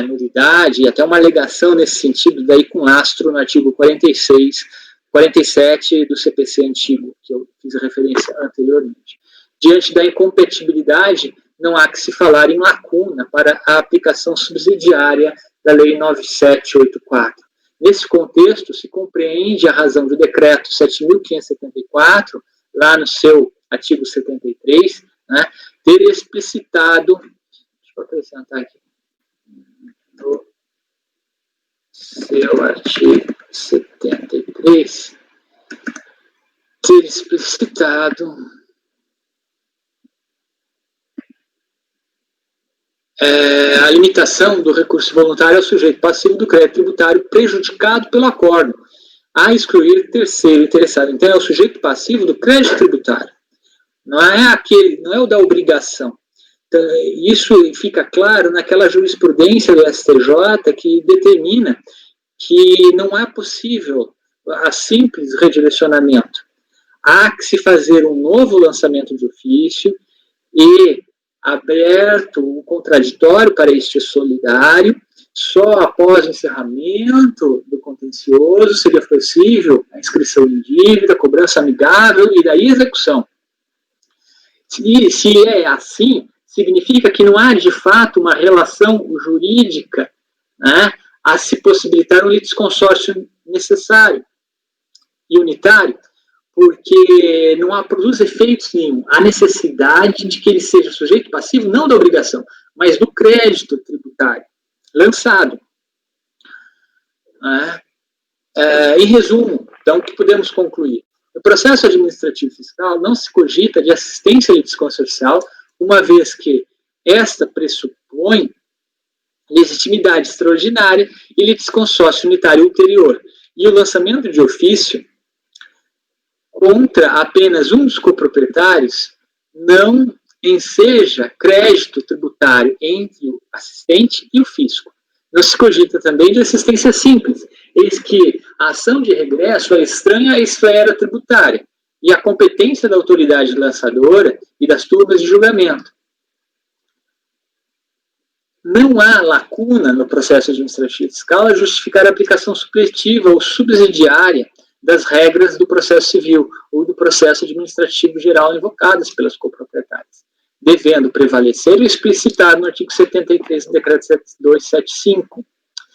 nulidade e até uma alegação nesse sentido, daí com lastro no artigo 47 do CPC antigo, que eu fiz referência anteriormente. Diante da incompatibilidade, não há que se falar em lacuna para a aplicação subsidiária da Lei 9784. Nesse contexto, se compreende a razão do decreto 7.574, lá no seu artigo 73, né, ter explicitado, deixa eu acrescentar aqui, no seu artigo 73, ter explicitado a limitação do recurso voluntário ao sujeito passivo do crédito tributário prejudicado pelo acórdão, a excluir terceiro interessado. Então, é o sujeito passivo do crédito tributário, não é o da obrigação. Então, isso fica claro naquela jurisprudência do STJ que determina que não é possível a simples redirecionamento. Há que se fazer um novo lançamento de ofício e aberto o contraditório para este solidário, só após o encerramento do contencioso seria possível a inscrição em dívida, cobrança amigável e daí execução. Se é assim, significa que não há, de fato, uma relação jurídica, né, a se possibilitar um litisconsórcio necessário e unitário, porque não produz efeitos nenhum. Há necessidade de que ele seja sujeito passivo, não da obrigação, mas do crédito tributário lançado. Em resumo, então, o que podemos concluir? No processo administrativo fiscal não se cogita de assistência litisconsorcial, uma vez que esta pressupõe legitimidade extraordinária e litisconsórcio unitário ulterior, e o lançamento de ofício contra apenas um dos coproprietários não enseja crédito tributário entre o assistente e o fisco. Não se cogita também de assistência simples, eis que a ação de regresso é estranha à esfera tributária e à competência da autoridade lançadora e das turmas de julgamento. Não há lacuna no processo administrativo fiscal a justificar a aplicação supletiva ou subsidiária das regras do processo civil ou do processo administrativo geral invocadas pelas coproprietárias, devendo prevalecer o explicitado no artigo 73 do Decreto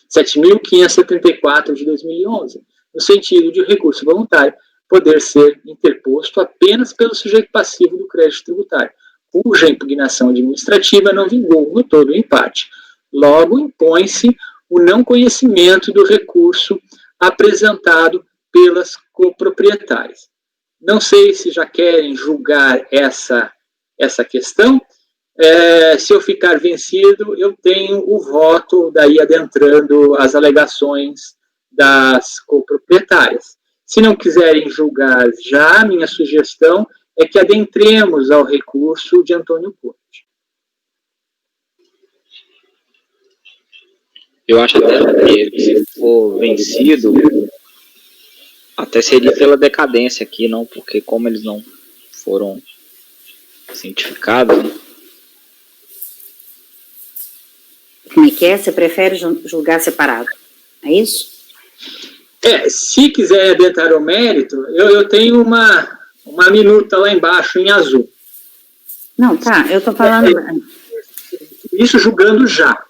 7.574 de 2011, no sentido de o recurso voluntário poder ser interposto apenas pelo sujeito passivo do crédito tributário, cuja impugnação administrativa não vingou no todo ou em parte. Logo, impõe-se o não conhecimento do recurso apresentado pelas coproprietárias. Não sei se já querem julgar essa questão. Se eu ficar vencido, eu tenho o voto, daí adentrando as alegações das coproprietárias. Se não quiserem julgar já, minha sugestão é que adentremos ao recurso de Antônio Corte. Eu acho até que se for vencido, até seria pela decadência aqui, não, porque como eles não foram cientificados, né? Como é que é? Você prefere julgar separado? É isso? Se quiser adentrar ao mérito, eu tenho uma minuta lá embaixo em azul. Não, tá, eu tô falando... Isso julgando já.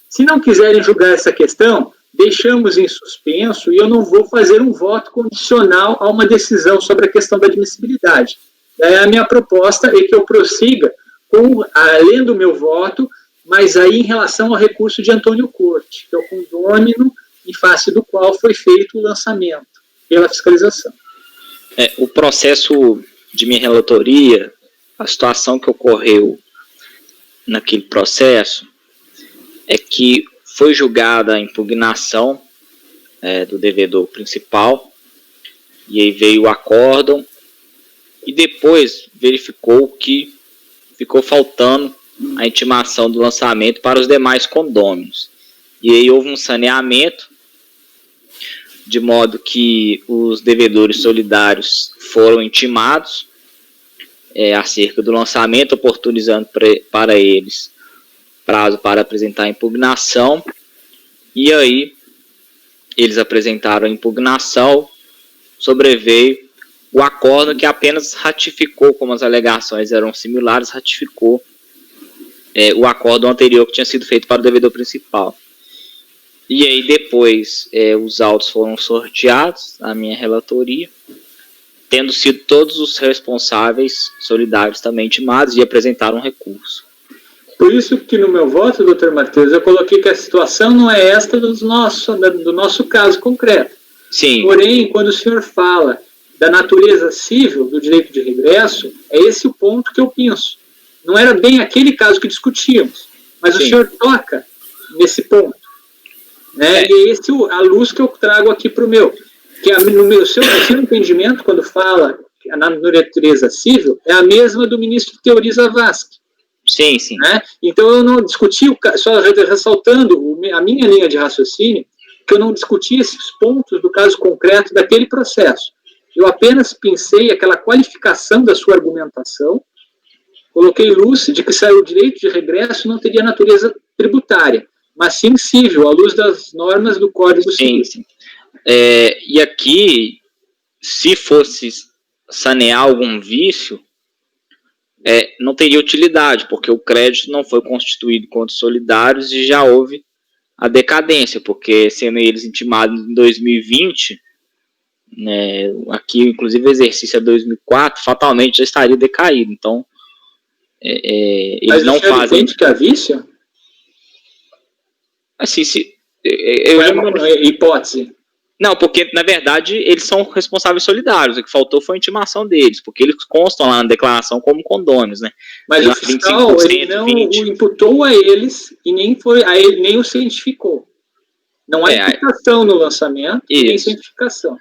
Se não quiserem julgar essa questão, deixamos em suspenso e eu não vou fazer um voto condicional a uma decisão sobre a questão da admissibilidade. Daí a minha proposta é que eu prossiga além do meu voto, mas aí em relação ao recurso de Antônio Corte, que é o condômino em face do qual foi feito o lançamento pela fiscalização. O processo de minha relatoria, a situação que ocorreu naquele processo é que foi julgada a impugnação do devedor principal, e aí veio o acórdão, e depois verificou que ficou faltando a intimação do lançamento para os demais condôminos. E aí houve um saneamento, de modo que os devedores solidários foram intimados acerca do lançamento, oportunizando para eles prazo para apresentar a impugnação, e aí eles apresentaram a impugnação, sobreveio o acórdão que apenas ratificou, como as alegações eram similares, ratificou o acórdão anterior que tinha sido feito para o devedor principal. E aí depois os autos foram sorteados, a minha relatoria, tendo sido todos os responsáveis solidários também intimados e apresentaram um recurso. Por isso que no meu voto, doutor Matheus, eu coloquei que a situação não é esta do nosso caso concreto. Sim. Porém, quando o senhor fala da natureza cível do direito de regresso, é esse o ponto que eu penso. Não era bem aquele caso que discutíamos, mas Sim. O senhor toca nesse ponto. Né? E é esse a luz que eu trago aqui para o meu. Que no seu entendimento, quando fala na natureza cível, é a mesma do ministro Teori Zavascki. Sim, sim. Né? Então eu não discuti, só ressaltando a minha linha de raciocínio, que eu não discuti esses pontos do caso concreto daquele processo. Eu apenas pensei aquela qualificação da sua argumentação, coloquei luz de que o direito de regresso não teria natureza tributária, mas sim cível, à luz das normas do Código Civil. Sim. E aqui, se fosse sanear algum vício, não teria utilidade, porque o crédito não foi constituído contra os solidários e já houve a decadência, porque sendo eles intimados em 2020, né, aqui inclusive o exercício é 2004, fatalmente já estaria decaído. Então, eles mas não fazem... que é vício? Assim, hipótese. Não, porque, na verdade, eles são responsáveis solidários. O que faltou foi a intimação deles, porque eles constam lá na declaração como condôminos, né? Mas o fiscal, ele não o imputou a eles e nem o cientificou. Não há imputação no lançamento e nem cientificação.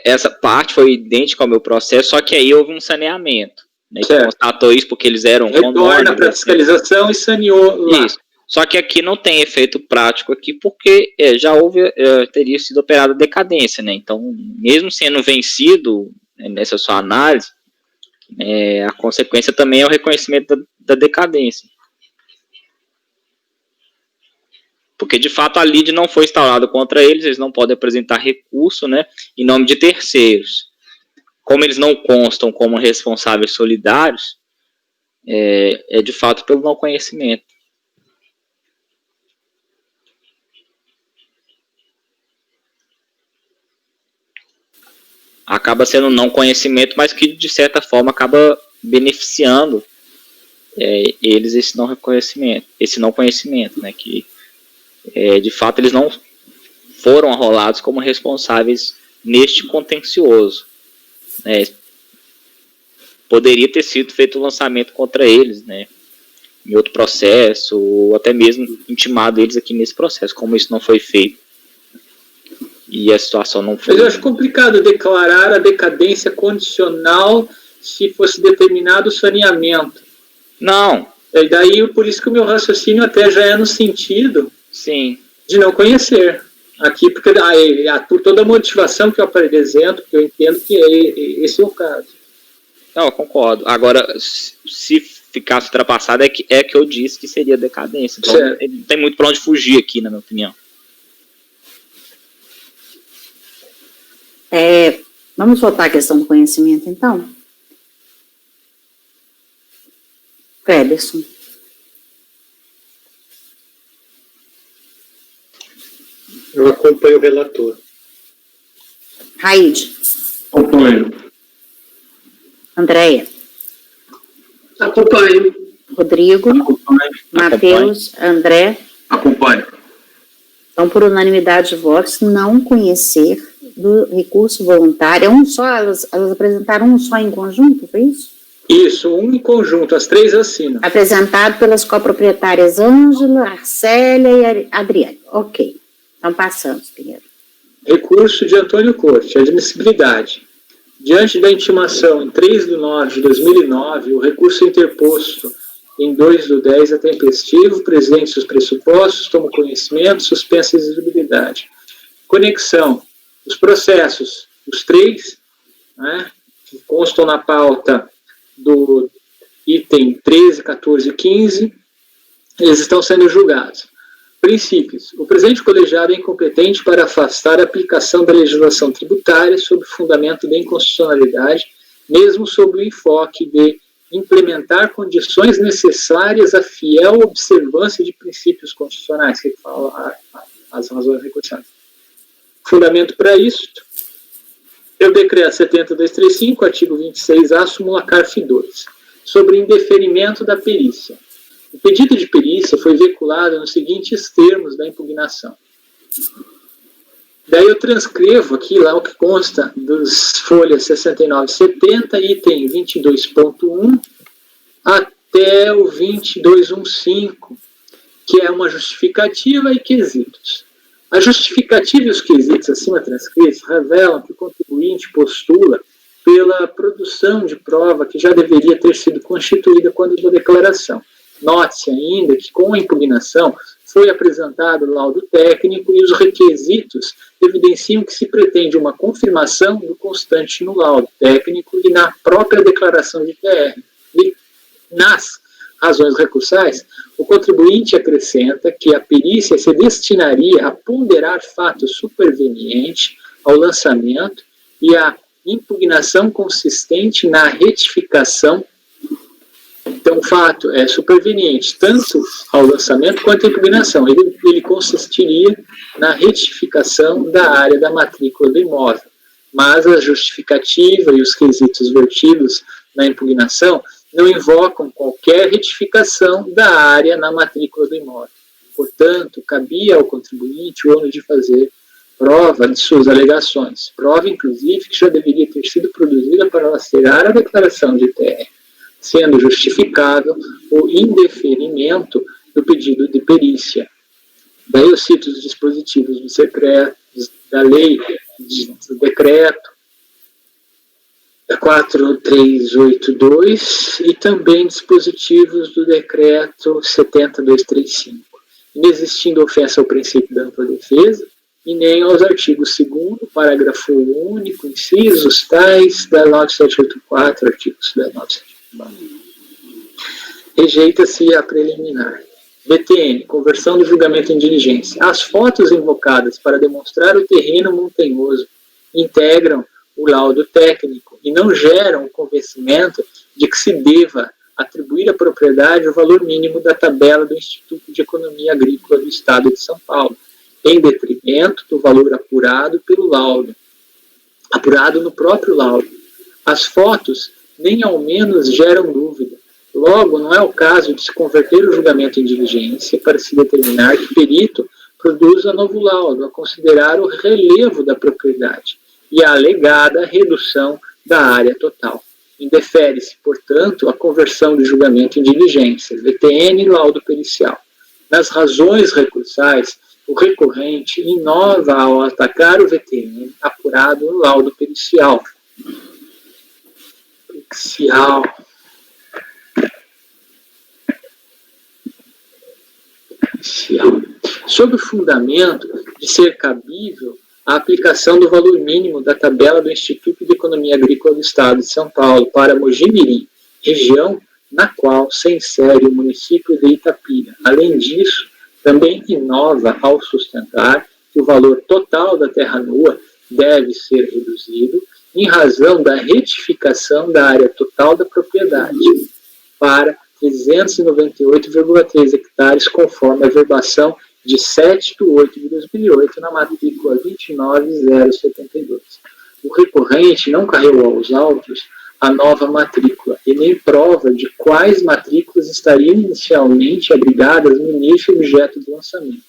Essa parte foi idêntica ao meu processo, só que aí houve um saneamento. Né, que constatou isso porque eles eram condôminos. Retorna para a fiscalização e saneou lá. Isso. Só que aqui não tem efeito prático aqui, porque já teria sido operada a decadência, né? Então, mesmo sendo vencido nessa sua análise, a consequência também é o reconhecimento da decadência. Porque, de fato, a lide não foi instaurada contra eles não podem apresentar recurso, né, em nome de terceiros. Como eles não constam como responsáveis solidários, de fato pelo não conhecimento. Acaba sendo um não conhecimento, mas que de certa forma acaba beneficiando eles esse não conhecimento, né, que de fato eles não foram arrolados como responsáveis neste contencioso. Poderia ter sido feito o lançamento contra eles, né, em outro processo, ou até mesmo intimado eles aqui nesse processo, como isso não foi feito. E a situação não foi... Mas eu acho complicado declarar a decadência condicional se fosse determinado o saneamento. Não. E daí, por isso que o meu raciocínio até já é no sentido Sim. de não conhecer. Aqui, porque por toda a motivação que eu apresento, que eu entendo que esse é o caso. Não, eu concordo. Agora, se ficasse ultrapassado, é que eu disse que seria decadência. Então, não tem muito para onde fugir aqui, na minha opinião. Vamos voltar à questão do conhecimento, então? Cleberson. Eu acompanho o relator. Raide. Acompanho. Andréia. Acompanho. Rodrigo. Acompanho. Matheus. André. Acompanho. Então, por unanimidade de votos, não conhecer do recurso voluntário. Elas apresentaram um só em conjunto, foi isso? Isso, um em conjunto, as três assinam. Apresentado pelas coproprietárias Ângela, Arcélia e Adriane. Ok. Então passamos, Pinheiro. Recurso de Antônio Corte, admissibilidade. Diante da intimação em 3/9/2009, o recurso interposto em 2/10 é tempestivo, presente os pressupostos, tomo conhecimento, suspensa a exigibilidade. Conexão. Os processos, os três, né, que constam na pauta do item 13, 14 e 15, eles estão sendo julgados. Princípios. O presente colegiado é incompetente para afastar a aplicação da legislação tributária sob o fundamento da inconstitucionalidade, mesmo sob o enfoque de implementar condições necessárias à fiel observância de princípios constitucionais, que fala as razões recursais. Fundamento para isso é o decreto 70.235, artigo 26A, súmula CARF 2, sobre indeferimento da perícia. O pedido de perícia foi veiculado nos seguintes termos da impugnação. Daí eu transcrevo aqui lá o que consta das folhas 69 e 70, item 22.1 até o 22.15, que é uma justificativa e quesitos. A justificativa e os quesitos acima transcritos revelam que o contribuinte postula pela produção de prova que já deveria ter sido constituída quando da declaração. Note-se ainda que, com a impugnação, foi apresentado o laudo técnico e os requisitos evidenciam que se pretende uma confirmação do constante no laudo técnico e na própria declaração de TR. E, nas razões recursais, o contribuinte acrescenta que a perícia se destinaria a ponderar fato superveniente ao lançamento e a impugnação consistente na retificação. Então, o fato é superveniente tanto ao lançamento quanto à impugnação. Ele consistiria na retificação da área da matrícula do imóvel. Mas a justificativa e os quesitos vertidos na impugnação não invocam qualquer retificação da área na matrícula do imóvel. Portanto, cabia ao contribuinte o ônus de fazer prova de suas alegações. Prova, inclusive, que já deveria ter sido produzida para lastrear a declaração de TR, sendo justificável o indeferimento do pedido de perícia. Daí eu cito os dispositivos do decreto, da lei, do decreto 4382 e também dispositivos do decreto 70.235. Inexistindo ofensa ao princípio da ampla defesa e nem aos artigos 2º, parágrafo único, incisos tais da 9784, artigos da 9784. Rejeita-se a preliminar. BTN, conversão do julgamento em diligência. As fotos invocadas para demonstrar o terreno montanhoso integram o laudo técnico e não geram o convencimento de que se deva atribuir à propriedade o valor mínimo da tabela do Instituto de Economia Agrícola do Estado de São Paulo, em detrimento do valor apurado pelo laudo, apurado no próprio laudo. As fotos nem ao menos geram dúvida. Logo, não é o caso de se converter o julgamento em diligência para se determinar que o perito produza novo laudo a considerar o relevo da propriedade e a alegada redução da área total. Indefere-se, portanto, a conversão do julgamento em diligência, VTN e laudo pericial. Nas razões recursais, o recorrente inova ao atacar o VTN apurado no laudo pericial. Sob o fundamento de ser cabível a aplicação do valor mínimo da tabela do Instituto de Economia Agrícola do Estado de São Paulo para Mogi-mirim, região na qual se insere o município de Itapira. Além disso, também inova ao sustentar que o valor total da terra nua deve ser reduzido em razão da retificação da área total da propriedade para 398,3 hectares, conforme a verbação de 7/8 de 2008 na matrícula 29072. O recorrente não carregou aos autos a nova matrícula e nem prova de quais matrículas estariam inicialmente abrigadas no início objeto do lançamento.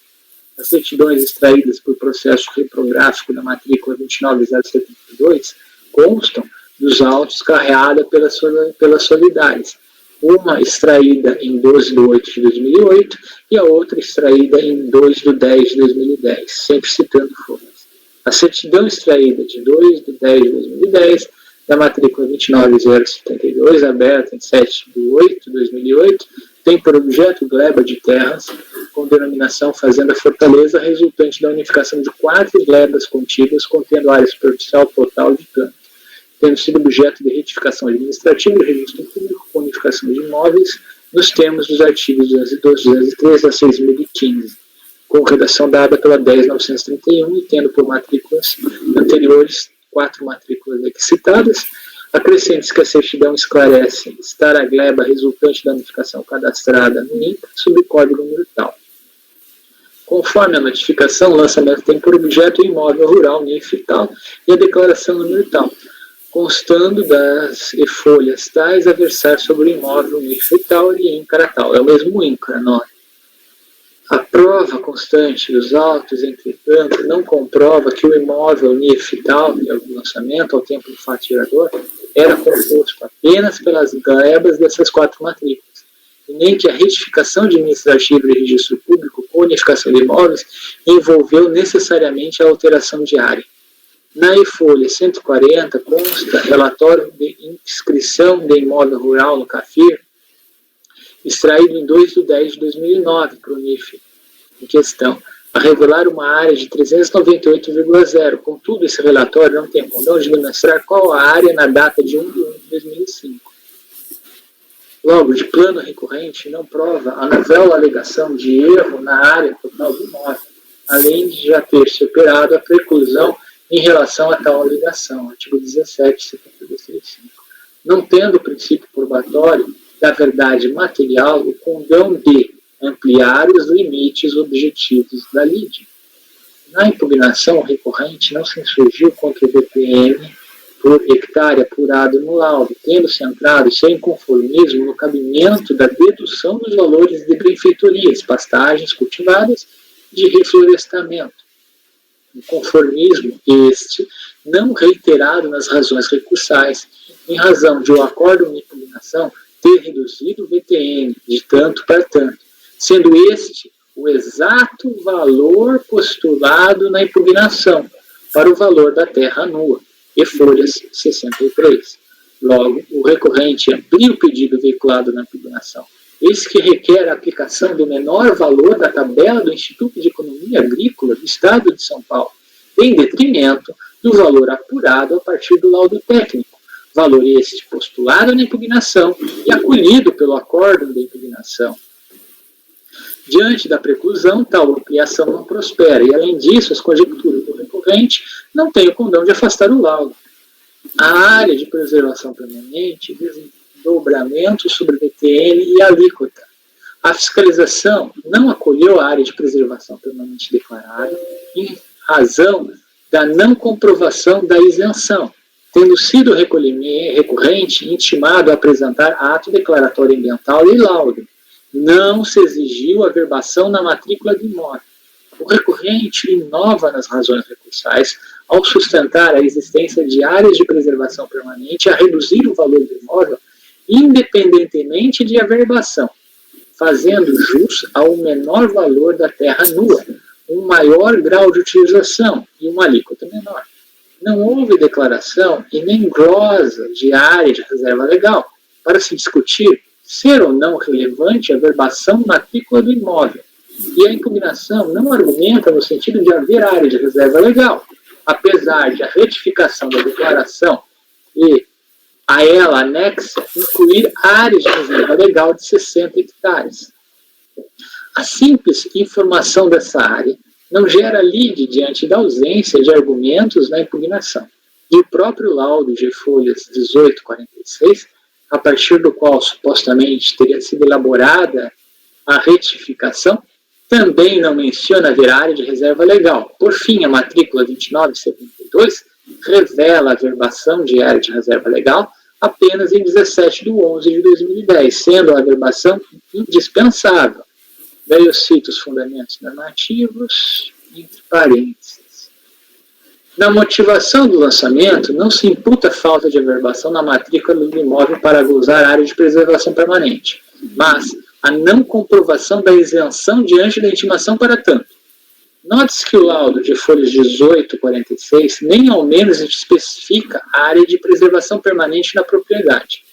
As certidões extraídas por processo reprográfico da matrícula 29072 constam dos autos carreada pelas solidárias. Uma extraída em 12 de 8 de 2008 e a outra extraída em 2 de 10 de 2010, sempre citando folhas. A certidão extraída de 2 de 10 de 2010, da matrícula 29072, aberta em 7 de 8 de 2008, tem por objeto gleba de terras com denominação Fazenda Fortaleza, resultante da unificação de 4 glebas contíguas contendo área superficial total de campo, tendo sido objeto de retificação administrativa e registro público com unificação de imóveis nos termos dos artigos 212, 213 a 6.015, com redação dada pela 10.931 e tendo por matrículas anteriores 4 matrículas aqui citadas, acrescente-se que a certidão esclarece estar a gleba resultante da unificação cadastrada no INCRA sob código número tal. Conforme a notificação, o lançamento tem por objeto o imóvel rural NIF tal e a declaração número tal, constando das folhas tais a versar sobre o imóvel NIF tal e INCRA tal. É o mesmo INCRA, não é? A prova constante dos autos, entretanto, não comprova que o imóvel NIF tal e o lançamento ao tempo do fato gerador era composto apenas pelas glebas dessas 4 matrículas, e nem que a retificação administrativa e registro público com unificação de imóveis envolveu necessariamente a alteração de área. Na e-folha 140 consta relatório de inscrição de imóvel rural no CAFIR, extraído em 2 de 10 de 2009 para o NIF em questão, a revelar uma área de 398,0. Contudo, esse relatório não tem condão de demonstrar qual a área na data de 1 de 1 de 2005. Logo, de plano recorrente, não prova a novel alegação de erro na área total do imóvel, além de já ter se operado a preclusão em relação a tal alegação, artigo 17, 72.5. Não tendo o princípio probatório da verdade material o condão de ampliar os limites objetivos da lide. Na impugnação recorrente não se insurgiu contra o BPM por hectare apurado no laudo, tendo centrado seu inconformismo no cabimento da dedução dos valores de benfeitorias, pastagens cultivadas de reflorestamento. Inconformismo este não reiterado nas razões recursais, em razão de o acórdão de impugnação ter reduzido o VTN de tanto para tanto, sendo este o exato valor postulado na impugnação para o valor da terra nua, e folhas 63. Logo, o recorrente amplia o pedido veiculado na impugnação, eis que requer a aplicação do menor valor da tabela do Instituto de Economia Agrícola do Estado de São Paulo, em detrimento do valor apurado a partir do laudo técnico, valor este postulado na impugnação e acolhido pelo acórdão da impugnação. Diante da preclusão, tal ampliação não prospera, e além disso, as conjecturas do recorrente não têm o condão de afastar o laudo. A área de preservação permanente, desdobramento sobre VTN e alíquota. A fiscalização não acolheu a área de preservação permanente declarada em razão da não comprovação da isenção, tendo sido o recorrente intimado a apresentar ato declaratório ambiental e laudo. Não se exigiu a verbação na matrícula de imóvel. O recorrente inova nas razões recursais ao sustentar a existência de áreas de preservação permanente a reduzir o valor do imóvel independentemente de averbação, fazendo jus ao menor valor da terra nua, um maior grau de utilização e uma alíquota menor. Não houve declaração e nem glosa de área de reserva legal para se discutir ser ou não relevante a verbação na matrícula do imóvel. E a impugnação não argumenta no sentido de haver área de reserva legal, apesar de a retificação da declaração e a ela anexa incluir área de reserva legal de 60 hectares. A simples informação dessa área não gera lide diante da ausência de argumentos na impugnação. E o próprio laudo de folhas 1846, a partir do qual supostamente teria sido elaborada a retificação, também não menciona haver área de reserva legal. Por fim, a matrícula 2972 revela a verbação de área de reserva legal apenas em 17 de 11 de 2010, sendo a verbação indispensável. Daí eu cito os fundamentos normativos, entre parênteses. Na motivação do lançamento, não se imputa falta de averbação na matrícula do imóvel para gozar área de preservação permanente, mas a não comprovação da isenção diante da intimação para tanto. Note-se que o laudo de folhas 18 e 46 nem ao menos especifica a área de preservação permanente na propriedade.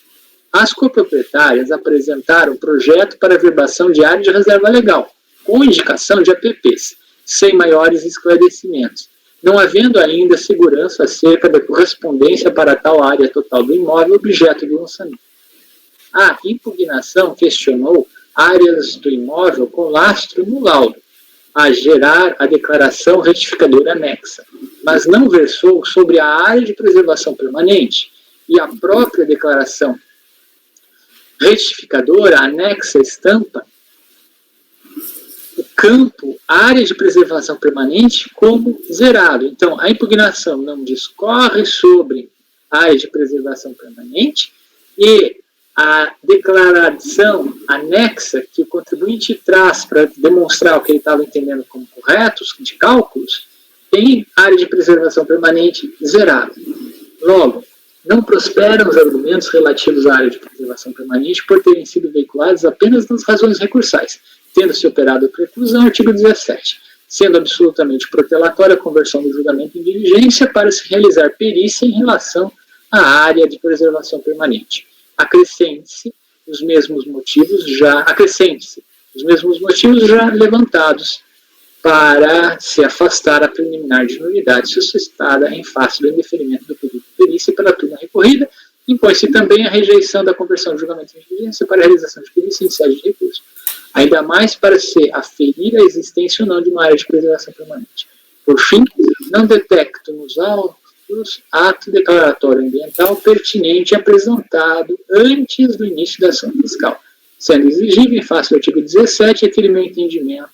As coproprietárias apresentaram projeto para averbação de área de reserva legal, com indicação de APPs, sem maiores esclarecimentos, não havendo ainda segurança acerca da correspondência para tal área total do imóvel objeto do lançamento. A impugnação questionou áreas do imóvel com lastro no laudo, a gerar a declaração retificadora anexa, mas não versou sobre a área de preservação permanente e a própria declaração retificadora anexa estampa o campo área de preservação permanente como zerado. Então, a impugnação não discorre sobre a área de preservação permanente e a declaração anexa que o contribuinte traz para demonstrar o que ele estava entendendo como corretos, de cálculos, tem área de preservação permanente zerada. Logo, não prosperam os argumentos relativos à área de preservação permanente por terem sido veiculados apenas nas razões recursais, tendo-se operado a preclusão, artigo 17, sendo absolutamente protelatória a conversão do julgamento em diligência para se realizar perícia em relação à área de preservação permanente. Acrescente-se os mesmos motivos já levantados para se afastar a preliminar de nulidade suscitada em face do indeferimento do pedido de perícia pela turma recorrida, impõe-se também a rejeição da conversão do julgamento em diligência para a realização de perícia em sede de recurso, ainda mais para se aferir a existência ou não de uma área de preservação permanente. Por fim, não detecto nos autos ato declaratório ambiental pertinente apresentado antes do início da ação fiscal, sendo exigível, em face do artigo 17, aquele meu entendimento.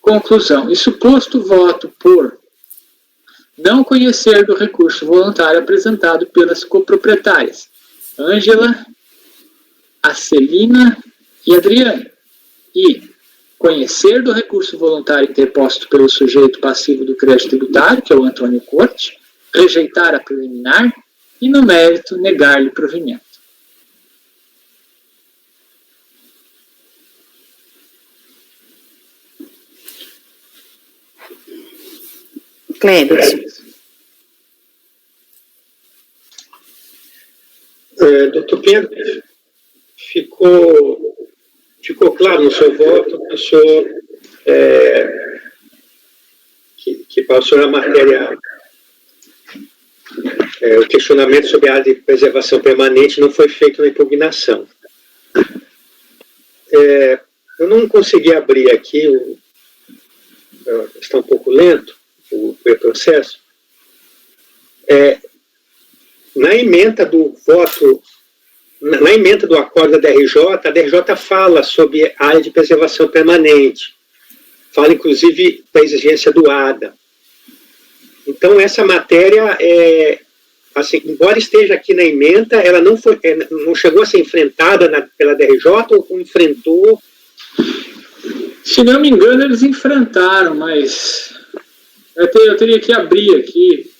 Conclusão. E suposto voto por não conhecer do recurso voluntário apresentado pelas coproprietárias Ângela, Acelina e Adriane, e conhecer do recurso voluntário interposto pelo sujeito passivo do crédito tributário, que é o Antônio Corte, rejeitar a preliminar e, no mérito, negar-lhe provimento. Kleber. Doutor Pedro, ficou claro no seu voto que o senhor que passou a matéria, o questionamento sobre a área de preservação permanente não foi feito na impugnação. Eu não consegui abrir aqui, está um pouco lento o processo. Na ementa do voto, na ementa do acordo da DRJ, a DRJ fala sobre a área de preservação permanente. Fala, inclusive, da exigência do ADA. Então, essa matéria, assim, embora esteja aqui na ementa, ela não chegou a ser enfrentada pela DRJ ou enfrentou? Se não me engano, eles enfrentaram, mas eu teria que abrir aqui.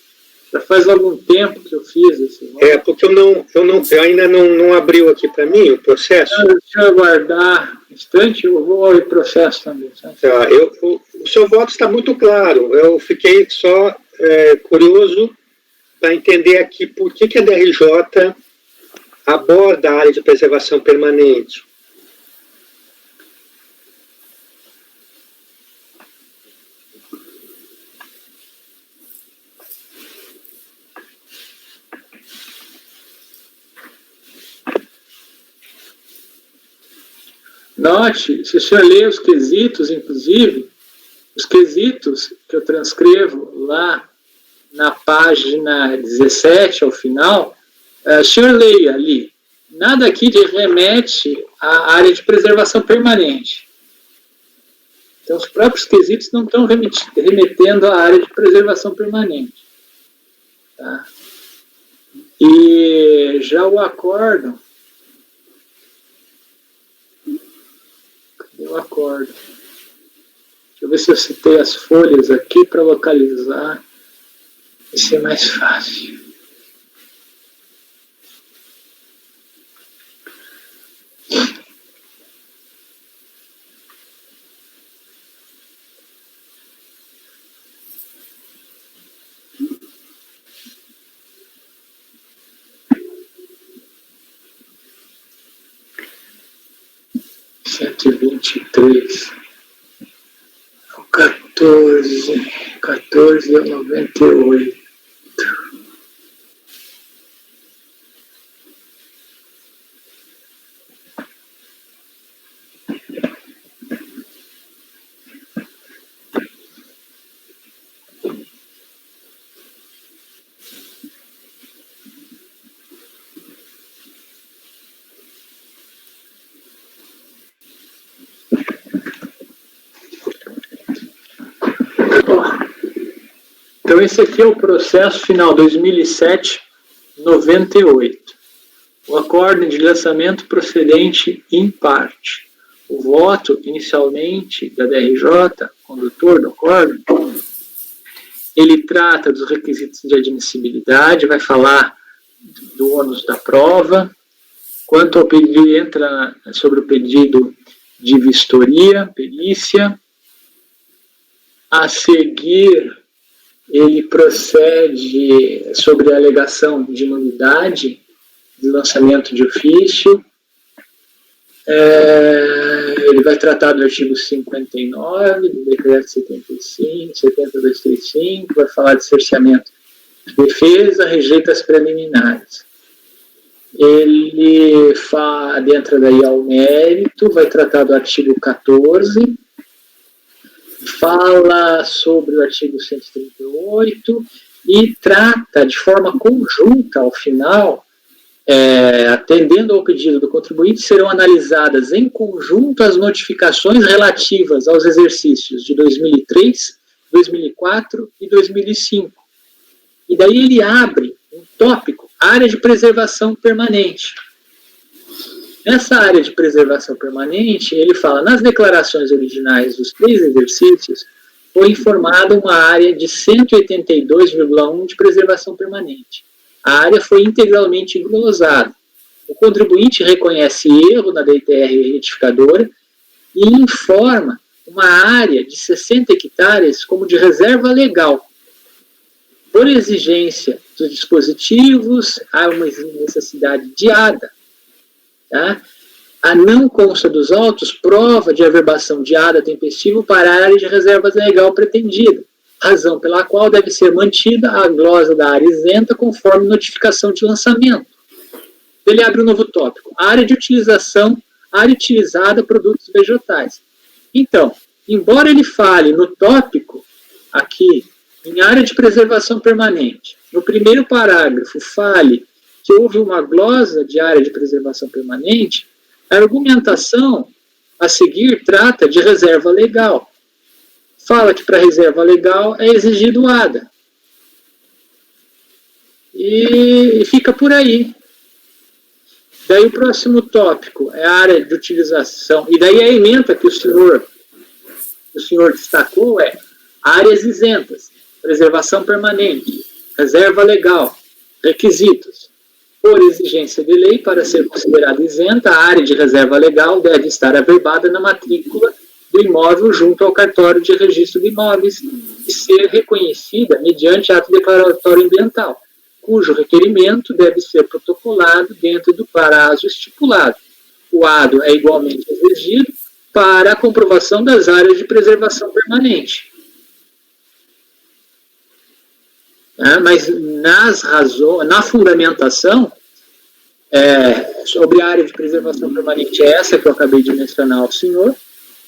Já faz algum tempo que eu fiz esse voto. Porque eu ainda não abriu aqui para mim o processo. Deixa eu aguardar um instante, eu vou ao processo também. Tá, o seu voto está muito claro. Eu fiquei só curioso para entender aqui por que a DRJ aborda a área de preservação permanente. Note, se o senhor ler os quesitos, inclusive, os quesitos que eu transcrevo lá na página 17, ao final, o senhor leia ali. Nada aqui remete à área de preservação permanente. Então, os próprios quesitos não estão remetendo à área de preservação permanente. Tá? E já o acórdão, eu acordo. Deixa eu ver se eu citei as folhas aqui para localizar e ser mais fácil. Cento e 123, 14 a 98. Então, esse aqui é o processo final 2007-98. O acórdão de lançamento procedente em parte. O voto, inicialmente, da DRJ, condutor do acórdão, ele trata dos requisitos de admissibilidade, vai falar do ônus da prova. Quanto ao pedido, entra sobre o pedido de vistoria, perícia. A seguir, ele procede sobre a alegação de nulidade de lançamento de ofício. Ele vai tratar do artigo 59 do decreto 70.235, vai falar de cerceamento de defesa, rejeita as preliminares. Ele adentra daí ao mérito, vai tratar do artigo 14, fala sobre o artigo 138 e trata de forma conjunta, ao final, atendendo ao pedido do contribuinte, serão analisadas em conjunto as notificações relativas aos exercícios de 2003, 2004 e 2005. E daí ele abre um tópico, área de preservação permanente. Nessa área de preservação permanente, ele fala, nas declarações originais dos 3 exercícios, foi informada uma área de 182,1 de preservação permanente. A área foi integralmente englosada. O contribuinte reconhece erro na DTR retificadora e informa uma área de 60 hectares como de reserva legal. Por exigência dos dispositivos, há uma necessidade de ADA. Tá? A não consta dos autos prova de averbação de ADA tempestivo para a área de reserva legal pretendida, razão pela qual deve ser mantida a glosa da área isenta conforme notificação de lançamento. Ele abre um novo tópico, área de utilização, área utilizada produtos vegetais. Então, embora ele fale no tópico, aqui, em área de preservação permanente, no primeiro parágrafo fale que houve uma glosa de área de preservação permanente, a argumentação a seguir trata de reserva legal. Fala que para reserva legal é exigido ADA. E fica por aí. Daí o próximo tópico é a área de utilização. E daí a ementa que o senhor destacou é áreas isentas, preservação permanente, reserva legal, requisitos. Por exigência de lei, para ser considerada isenta, a área de reserva legal deve estar averbada na matrícula do imóvel junto ao cartório de registro de imóveis e ser reconhecida mediante ato declaratório ambiental, cujo requerimento deve ser protocolado dentro do prazo estipulado. O ADO é igualmente exigido para a comprovação das áreas de preservação permanente. Mas na fundamentação, sobre a área de preservação permanente, é essa que eu acabei de mencionar ao senhor.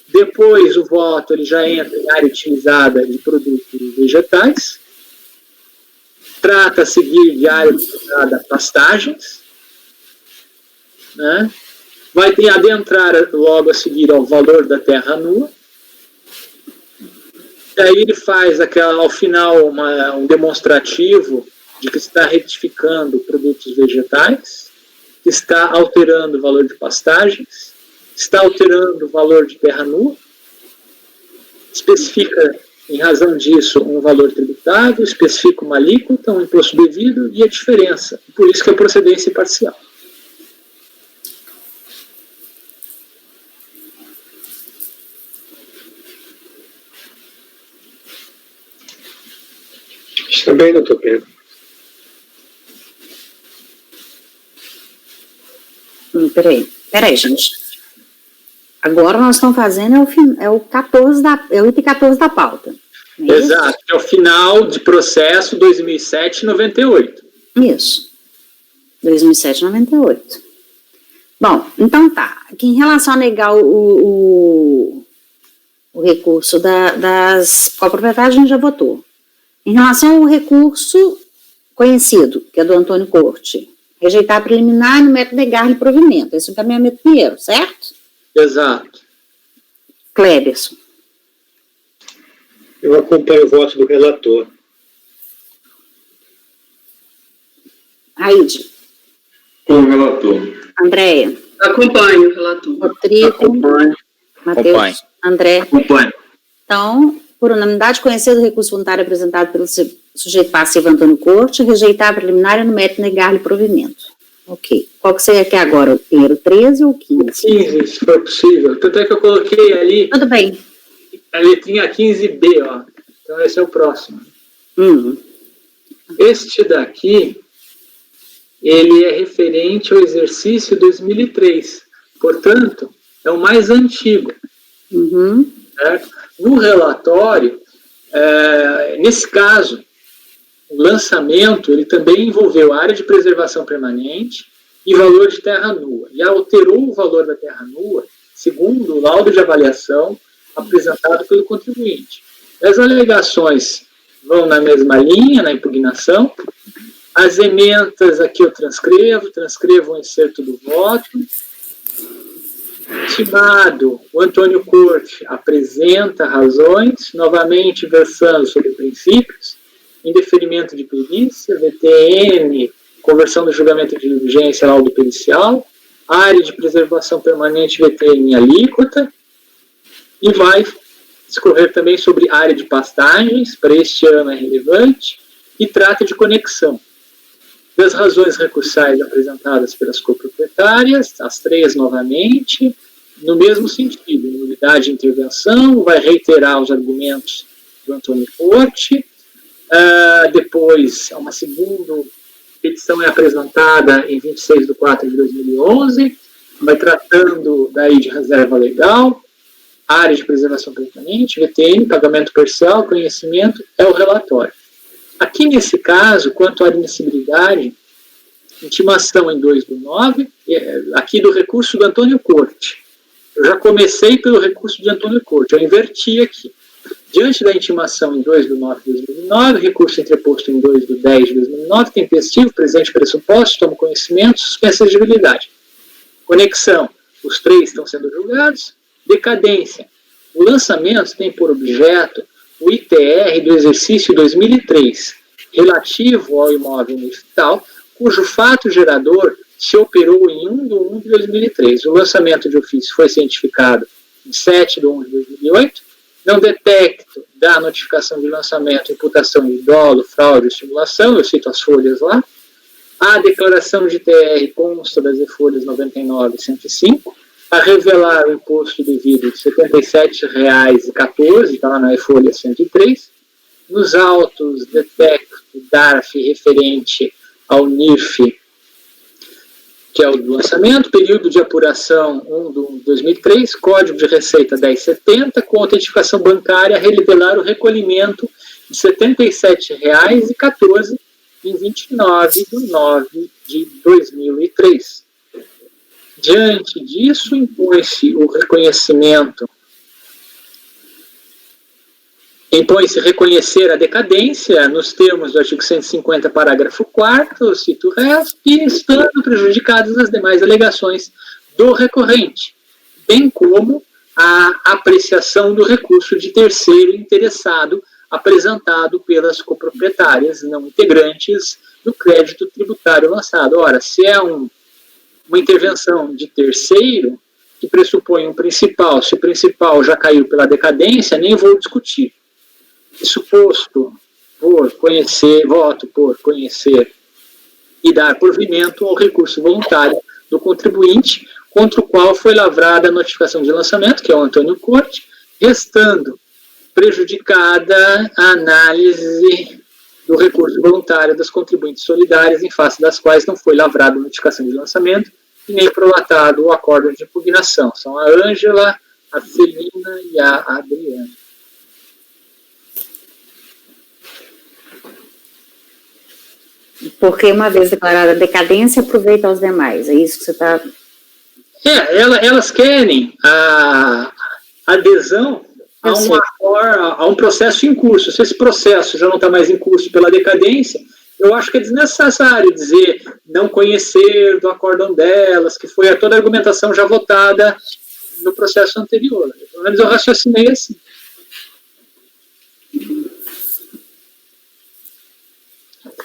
Depois, o voto ele já entra em área utilizada de produtos vegetais. Trata a seguir de área utilizada a pastagens. Vai ter adentrar logo a seguir ao valor da terra nua. Daí ele faz ao final um demonstrativo de que está retificando produtos vegetais, que está alterando o valor de pastagens, está alterando o valor de terra nua. especifica, em razão disso, um valor tributável, especifica uma alíquota, um imposto devido e a diferença. Por isso que é procedência parcial. Está bem, doutor Pedro. Peraí, gente. Agora nós estamos fazendo é o 14 é o item 14 da pauta. Não é Exato, é o final de processo 2007-98. Isso. 2007-98. Bom, então tá. Aqui em relação a negar o recurso das copropriedades, a gente já votou. Em relação ao recurso conhecido, que é do Antônio Corte, rejeitar a preliminar no método negar-lhe provimento. Esse é o encaminhamento primeiro, certo? Exato. Cleberson. Eu acompanho o voto do relator. Aide. Com o relator. Andréia. Acompanho o relator. Rodrigo. Acompanho. Matheus. André. Acompanho. Então, por unanimidade, conhecer o recurso voluntário apresentado pelo sujeito passivo Antônio Corte, rejeitar a preliminar no método negar-lhe provimento. Ok. Qual que você quer agora? O primeiro 13 ou 15? 15, se for possível. Tanto é que eu coloquei ali Tudo bem. a letrinha 15B, ó. Então esse é o próximo. Este daqui, ele é referente ao exercício 2003. Portanto, é o mais antigo. Certo? No relatório, nesse caso, o lançamento, ele também envolveu área de preservação permanente e valor de terra nua. E alterou o valor da terra nua, segundo o laudo de avaliação apresentado pelo contribuinte. As alegações vão na mesma linha, na impugnação. As emendas aqui eu transcrevo o inserto do voto. Estimado, o Antônio Corte apresenta razões, novamente versando sobre princípios, indeferimento de perícia, VTN, conversão do julgamento de diligência ao laudo pericial, área de preservação permanente, VTN alíquota, e vai discorrer também sobre área de pastagens, para este ano é relevante, e trata de conexão. Das razões recursais apresentadas pelas coproprietárias, as três novamente, no mesmo sentido, nulidade de intervenção, vai reiterar os argumentos do Antônio Corte. Depois, uma segunda petição é apresentada em 26/4/2011, vai tratando daí de reserva legal, área de preservação permanente, VTN, pagamento parcial, conhecimento, é o relatório. Aqui nesse caso, quanto à admissibilidade, intimação em 2/9, aqui do recurso do Antônio Corte. Eu já comecei pelo recurso de Antônio Corte, eu inverti aqui. Diante da intimação em 2/9/2009, recurso entreposto em 2/10/2009, tempestivo, presente pressuposto, tomo conhecimento, suspensa de exigibilidade. Conexão, os três estão sendo julgados. Decadência, o lançamento tem por objeto o ITR do exercício 2003, relativo ao imóvel unifital, cujo fato gerador se operou em 1/1/2003. O lançamento de ofício foi cientificado em 7/1/2008. Não detecto da notificação de lançamento imputação de dolo, fraude ou simulação, eu cito as folhas lá. A declaração de TR consta das folhas 99 e 105. A revelar o imposto devido de R$ 77,14, está lá na folha 103. Nos autos, detecto DARF referente ao NIRF, que é o do lançamento, período de apuração 1/2003, código de receita 1070, com autentificação bancária, revelar o recolhimento de R$ 77,14 em 29/9/2003. Diante disso, impõe-se o reconhecimento, impõe-se reconhecer a decadência nos termos do artigo 150, parágrafo 4º, cito o resto, e estando prejudicadas as demais alegações do recorrente, bem como a apreciação do recurso de terceiro interessado apresentado pelas coproprietárias não integrantes do crédito tributário lançado. Ora, se é uma intervenção de terceiro, que pressupõe um principal. Se o principal já caiu pela decadência, nem vou discutir. Isso posto por conhecer, voto por conhecer e dar provimento ao recurso voluntário do contribuinte, contra o qual foi lavrada a notificação de lançamento, que é o Antônio Corte, restando prejudicada a análise do recurso voluntário das contribuintes solidárias, em face das quais não foi lavrada a notificação de lançamento e nem prolatado o acórdão de impugnação. São a Ângela, a Celina e a Adriana. Porque uma vez declarada a decadência, aproveita aos demais. É isso que você está... Elas querem a adesão a um processo em curso. Se esse processo já não está mais em curso pela decadência, eu acho que é desnecessário dizer não conhecer do acórdão delas, que foi toda a argumentação já votada no processo anterior. Pelo menos eu raciocinei assim.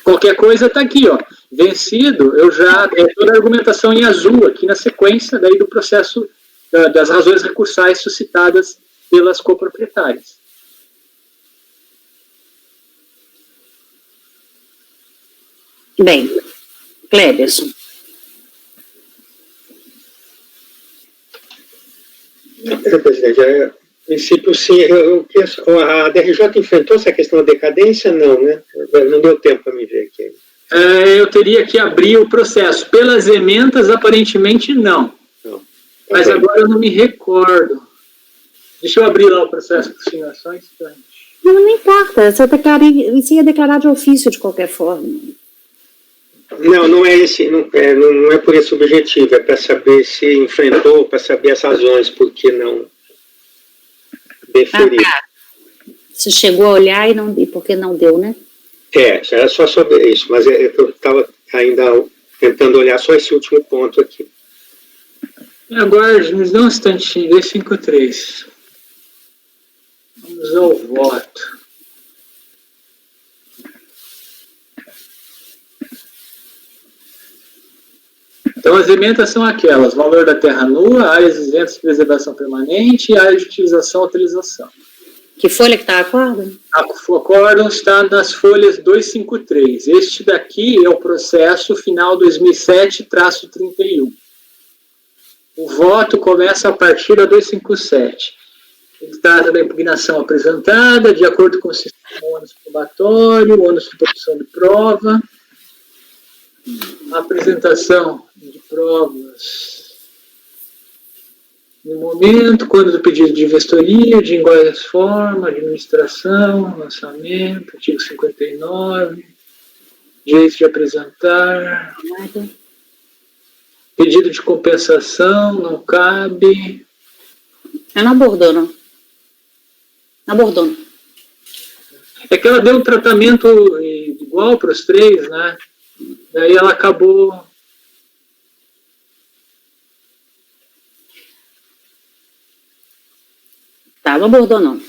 Qualquer coisa está aqui, ó. Vencido, toda a argumentação em azul aqui na sequência daí do processo das razões recursais suscitadas pelas coproprietárias. Bem, Cleberson. Presidente, a princípio, sim, a DRJ enfrentou essa questão da decadência? Não, né? Não deu tempo para me ver aqui. Eu teria que abrir o processo. Pelas emendas, aparentemente, não. Mas agora eu não me recordo. Deixa eu abrir lá o processo por consignações. Não importa. Isso ia declarar de ofício de qualquer forma. Não é esse, não é por esse objetivo. É para saber se enfrentou, para saber as razões por que não deferiu. Você chegou a olhar e por que não deu, né? Era só sobre isso, mas eu estava ainda tentando olhar só esse último ponto aqui. Agora, me dá um instantinho, D53. Vamos ao voto. Então, as emendas são aquelas: valor da terra nua, áreas isentas de preservação permanente e área de utilização e autorização. Que folha que está a acórdão? O acórdão está nas folhas 253. Este daqui é o processo final 2007-31. O voto começa a partir da 257. Ele trata da impugnação apresentada, de acordo com o sistema ônus probatório, ônus de produção de prova, a apresentação de provas no momento, quando do pedido de vistoria, de igual forma, administração, lançamento, artigo 59, direito de apresentar, pedido de compensação, não cabe. Ela não abordou, não. Não abordou, não. É que ela deu um tratamento igual para os três, né? Daí ela acabou... Tá, não abordou, não.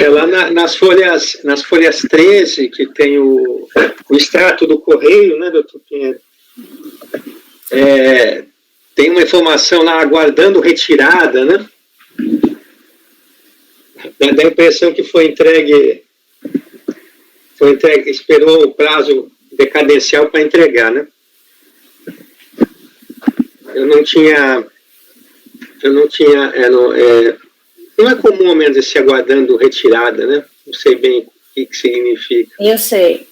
Lá nas folhas 13, que tem o extrato do correio, né, doutor Pinheiro? Tem uma informação lá, aguardando retirada, né? Dá a impressão que foi entregue, esperou o prazo decadencial para entregar, né? Não é comum, ao menos, esse aguardando retirada, né? Não sei bem o que significa. Eu sei.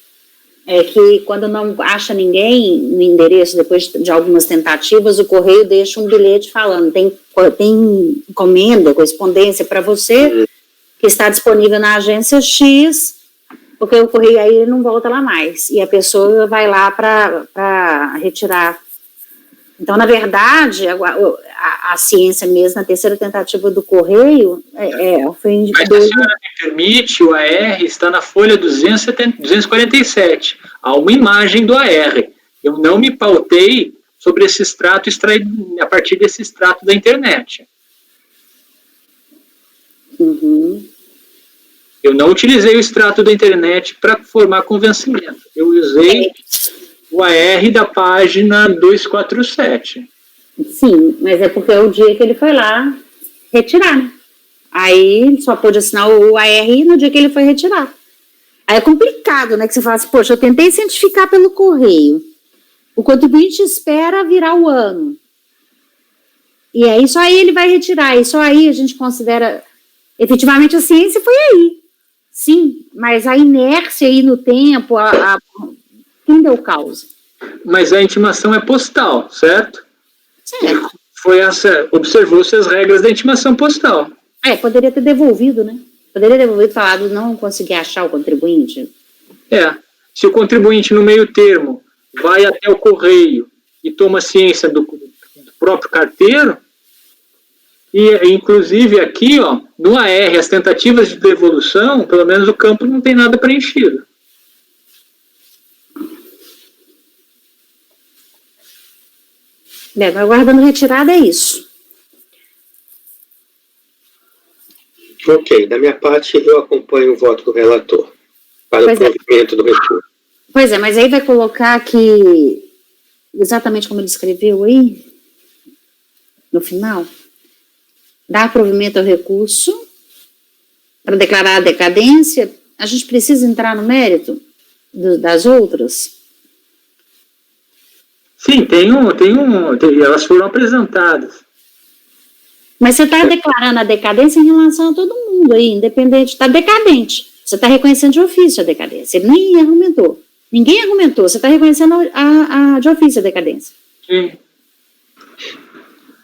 É que quando não acha ninguém no endereço, depois de algumas tentativas, o correio deixa um bilhete falando, tem encomenda, correspondência para você, que está disponível na agência X, porque o correio aí ele não volta lá mais, e a pessoa vai lá para retirar. Então, na verdade, a ciência mesmo, na terceira tentativa do correio, foi Mas a indicado. senhora me permite, o AR está na folha 247. Há uma imagem do AR. Eu não me pautei sobre esse extrato extraído a partir desse extrato da internet. Uhum. Eu não utilizei o extrato da internet para formar convencimento. Eu usei o AR da página 247. Sim, mas é porque é o dia que ele foi lá retirar, né? Aí só pôde assinar o AR no dia que ele foi retirar. Aí é complicado, né? Que você fala assim, poxa, eu tentei cientificar pelo correio. O contribuinte espera virar o ano. E aí só aí ele vai retirar. E só aí a gente considera... Efetivamente a ciência foi aí. Sim, mas a inércia aí no tempo, quem deu causa? Mas a intimação é postal, certo? Certo. Observou-se as regras da intimação postal. Poderia ter devolvido, né? Poderia ter devolvido e falado, não consegui achar o contribuinte. Se o contribuinte no meio termo vai até o correio e toma ciência do próprio carteiro, e inclusive aqui, ó, no AR, as tentativas de devolução, pelo menos o campo não tem nada preenchido. Aguardando retirada é isso. Ok, da minha parte eu acompanho o voto do relator para o provimento do recurso. Pois é, mas aí vai colocar que, exatamente como ele escreveu aí, no final, dar provimento ao recurso para declarar a decadência. A gente precisa entrar no mérito das outras? Sim, elas foram apresentadas. Mas você está declarando a decadência em relação a todo mundo aí, independente, está decadente. Você está reconhecendo de ofício a decadência. Ele nem argumentou. Ninguém argumentou, você está reconhecendo de ofício a decadência. Sim.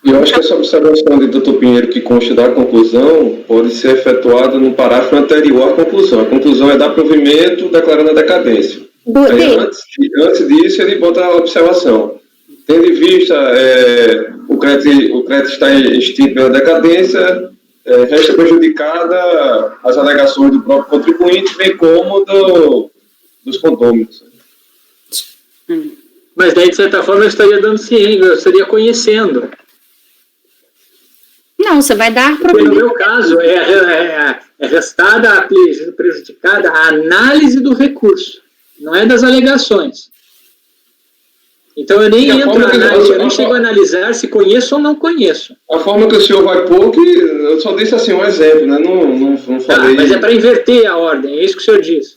E eu acho que essa observação de Dr. Pinheiro que consta da conclusão pode ser efetuada no parágrafo anterior à conclusão. A conclusão é dar provimento declarando a decadência. Aí, antes disso, ele bota a observação. Tendo em vista o crédito está extinto pela decadência, resta prejudicada as alegações do próprio contribuinte, bem como dos condôminos. Mas daí, de certa forma, eu estaria dando ciência, eu estaria conhecendo. Não, você vai dar porque no meu caso, é restada, prejudicada a análise do recurso, não é das alegações. Então eu nem entro na análise, eu nem chego a analisar se conheço ou não conheço. A forma que o senhor vai pôr, que eu só disse assim um exemplo, né? Não falei. Mas é para inverter a ordem, é isso que o senhor diz.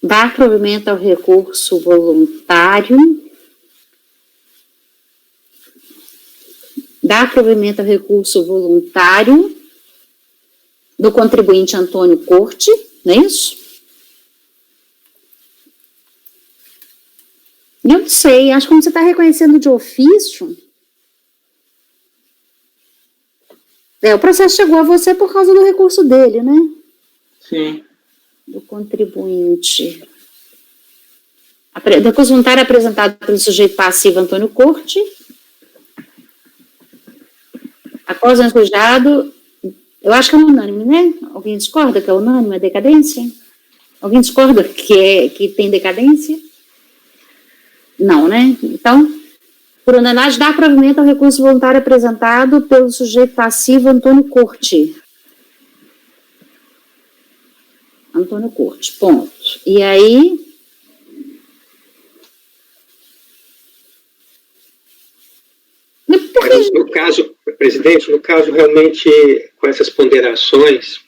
Dar provimento ao recurso voluntário. Dar provimento ao recurso voluntário do contribuinte Antônio Corte, não é isso? Eu não sei, acho que como você está reconhecendo de ofício, o processo chegou a você por causa do recurso dele, né? Sim. Do contribuinte. Recurso voluntário apresentado pelo sujeito passivo Antônio Corte. Após o escojado, eu acho que é unânime, né? Alguém discorda que é unânime a decadência? Alguém discorda que tem decadência? Não, né? Então, por unanimidade, dar provimento ao recurso voluntário apresentado pelo sujeito passivo Antônio Corte. Antônio Corte, ponto. E aí... Mas no caso, presidente, realmente, com essas ponderações,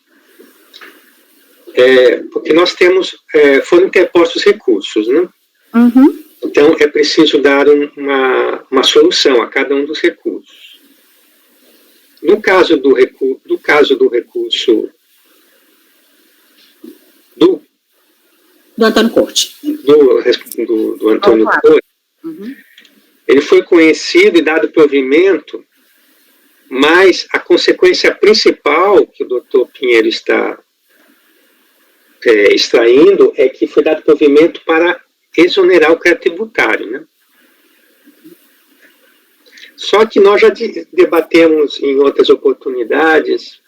porque nós temos, foram interpostos recursos, né? Uhum. Então, é preciso dar uma solução a cada um dos recursos. No caso do recurso do Antônio Corte. Do Antônio Corte, ele foi conhecido e dado provimento, Mas a consequência principal que o doutor Pinheiro está extraindo é que foi dado provimento para exonerar o crédito tributário, né? Só que nós já debatemos em outras oportunidades,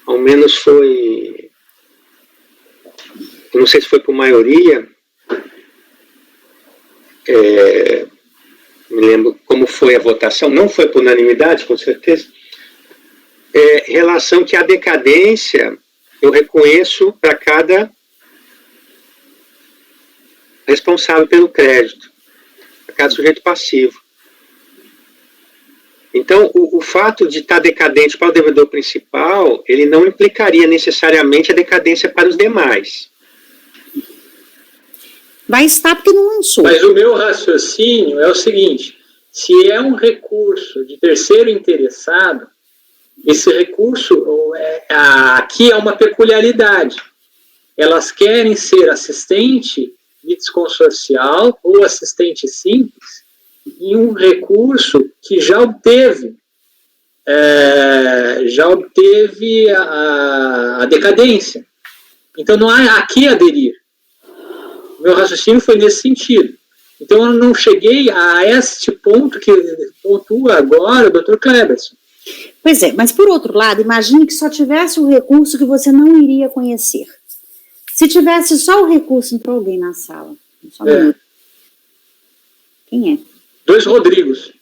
ao menos foi, não sei se foi por maioria, me lembro como foi a votação, não foi por unanimidade, com certeza, relação que a decadência eu reconheço para cada responsável pelo crédito, para cada sujeito passivo. Então, o fato de estar decadente para o devedor principal, ele não implicaria necessariamente a decadência para os demais. Vai estar porque não lançou. Mas o meu raciocínio é o seguinte: se é um recurso de terceiro interessado, esse recurso, aqui é uma peculiaridade. Elas querem ser assistente litisconsorcial ou assistente simples em um recurso que já obteve a decadência. Então não há a que aderir. O meu raciocínio foi nesse sentido. Então eu não cheguei a este ponto que pontua agora o Dr. Kleberson. Pois é, mas por outro lado, imagine que só tivesse um recurso que você não iria conhecer. Se tivesse só o recurso, entrou alguém na sala. Só um minuto. Quem é? 2 Rodrigos.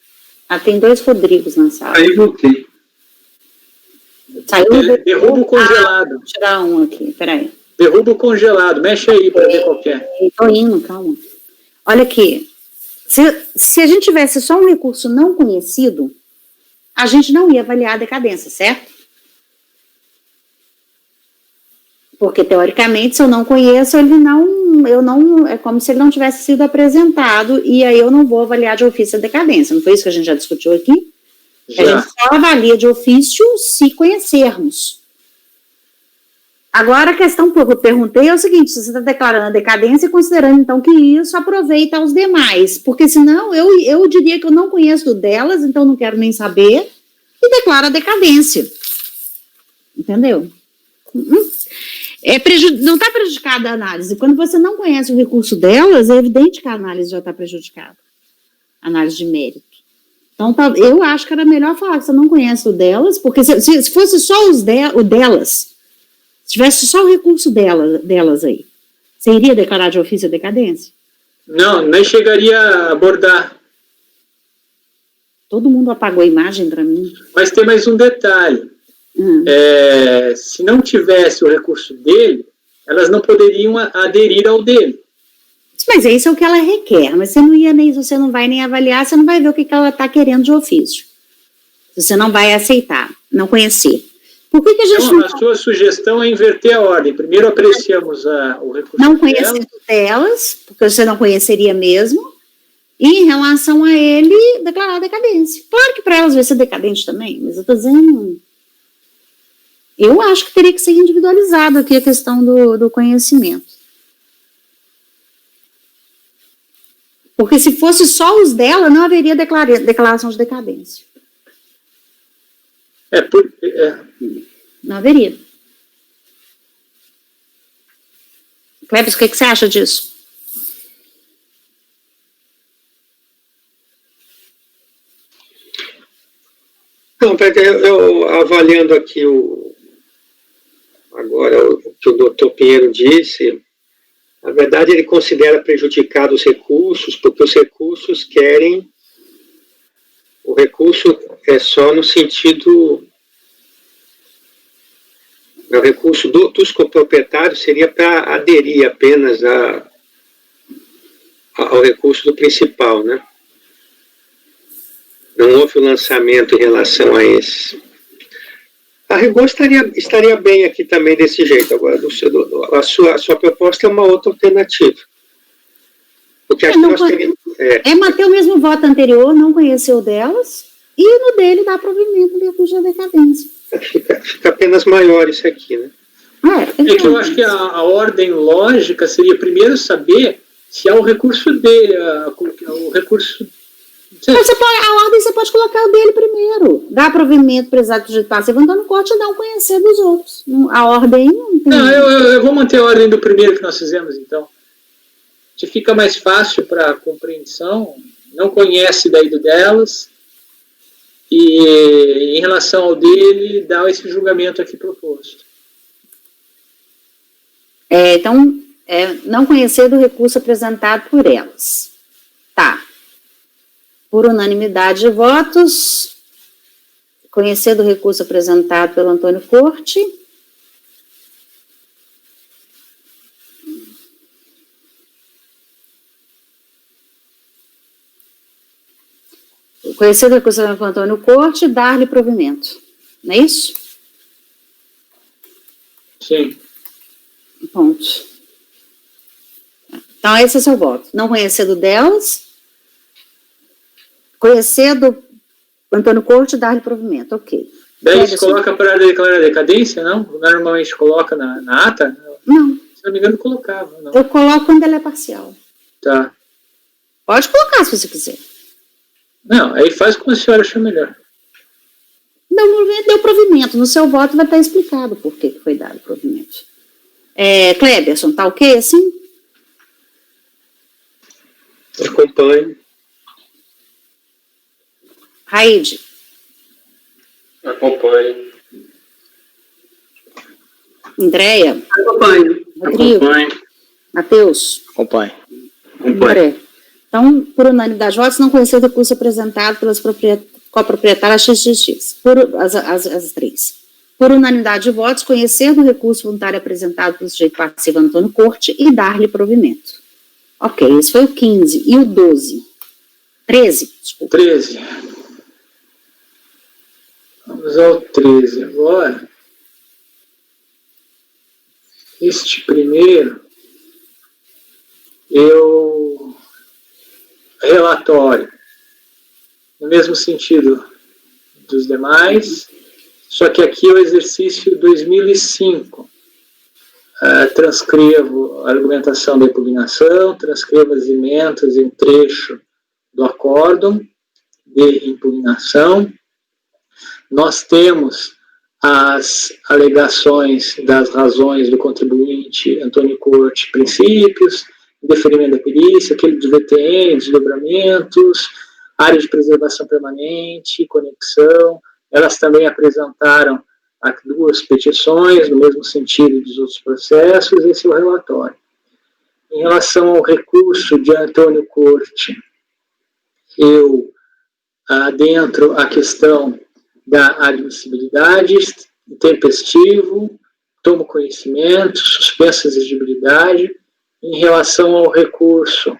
Tem 2 Rodrigos na sala. Aí voltei. Saiu. Derruba o congelado. Vou tirar um aqui, peraí. Derruba o congelado. Mexe aí para ver qual que é. Estou indo, calma. Olha aqui. Se a gente tivesse só um recurso não conhecido, a gente não ia avaliar a decadência, certo? Porque, teoricamente, se eu não conheço, é como se ele não tivesse sido apresentado, e aí eu não vou avaliar de ofício a decadência. Não foi isso que a gente já discutiu aqui? Já. A gente só avalia de ofício se conhecermos. Agora, a questão que eu perguntei é o seguinte: se você está declarando a decadência e considerando, então, que isso aproveita aos demais, porque senão eu diria que eu não conheço do delas, então não quero nem saber, e declaro a decadência. Entendeu? Não está prejudicada a análise. Quando você não conhece o recurso delas, é evidente que a análise já está prejudicada. Análise de mérito. Então, eu acho que era melhor falar que você não conhece o delas, porque se fosse só o delas, se tivesse só o recurso delas aí, você iria declarar de ofício a decadência? Não, nem chegaria a abordar. Todo mundo apagou a imagem para mim. Mas tem mais um detalhe. Se não tivesse o recurso dele, elas não poderiam aderir ao dele. Mas isso é o que ela requer, mas você não vai nem avaliar, você não vai ver o que ela está querendo de ofício. Você não vai aceitar, não conhecer. Por que a gente então, a sua sugestão é inverter a ordem. Primeiro apreciamos o recurso não conhecendo delas, porque você não conheceria mesmo, e em relação a ele, declarar a decadência. Claro que para elas vai ser decadente também, mas eu estou dizendo... Eu acho que teria que ser individualizado aqui a questão do conhecimento. Porque se fosse só os dela, não haveria declaração de decadência. Não haveria. Cleber, o que você acha disso? Não, eu avaliando aqui agora o que o doutor Pinheiro disse, na verdade ele considera prejudicado os recursos, porque os recursos querem, o recurso é só no sentido, o recurso dos coproprietários seria para aderir apenas ao recurso do principal, né? Não houve o lançamento em relação a esse. A rigor estaria bem aqui também desse jeito. Agora, a sua proposta é uma outra alternativa. Porque acho que nós teríamos... manter o mesmo voto anterior, não conheceu delas, e no dele dá provimento do recurso da decadência. Fica apenas maior isso aqui, né? É que eu acho que a ordem lógica seria primeiro saber se há o recurso dele, o recurso Então, a ordem você pode colocar o dele primeiro. Dá provimento prezado do jeito passivo, então no corte dá um conhecer dos outros. A ordem não tem. Não, eu vou manter a ordem do primeiro que nós fizemos, então. Que fica mais fácil para compreensão, não conhece daí do delas, e em relação ao dele, dá esse julgamento aqui proposto. Então, não conhecer do recurso apresentado por elas. Tá. Por unanimidade de votos, conhecer do recurso apresentado pelo Antônio Corte. Conhecer do recurso apresentado pelo Antônio Corte, dar-lhe provimento. Não é isso? Sim. Ponto. Então, esse é o seu voto. Não conhecer do delas, conhecer do Antônio Corte, dar-lhe provimento. Ok. Daí se coloca para declarar a decadência, não? Normalmente coloca na ata? Não. Se não me engano, colocava. Não. Eu coloco quando ela é parcial. Tá. Pode colocar se você quiser. Não, aí faz como a senhora achar melhor. Deu provimento. No seu voto vai estar explicado por que foi dado provimento. Cleberson, tá ok assim? Acompanho. Raide. Acompanho. Andréia. Acompanho. Rodrigo. Acompanho. Matheus. Acompanhe. André. Então, por unanimidade de votos, não conhecer o recurso apresentado pelas coproprietárias XXX. As três. Por unanimidade de votos, conhecer do recurso voluntário apresentado pelo sujeito passivo Antônio Corte e dar-lhe provimento. Ok, esse foi o 15. E o 12? 13, desculpa. 13. Vamos ao 13 agora. Este primeiro, relatório, no mesmo sentido dos demais, só que aqui é o exercício 2005. Transcrevo a argumentação da impugnação, transcrevo as emendas em trecho do acórdão de impugnação. Nós temos as alegações das razões do contribuinte Antônio Corte, princípios, deferimento da perícia, aquele do VTN, desdobramentos, área de preservação permanente, conexão. Elas também apresentaram duas petições, no mesmo sentido dos outros processos, esse é o relatório. Em relação ao recurso de Antônio Corte, eu adentro a questão da admissibilidade, intempestivo, tomo conhecimento, suspensa a exigibilidade. Em relação ao recurso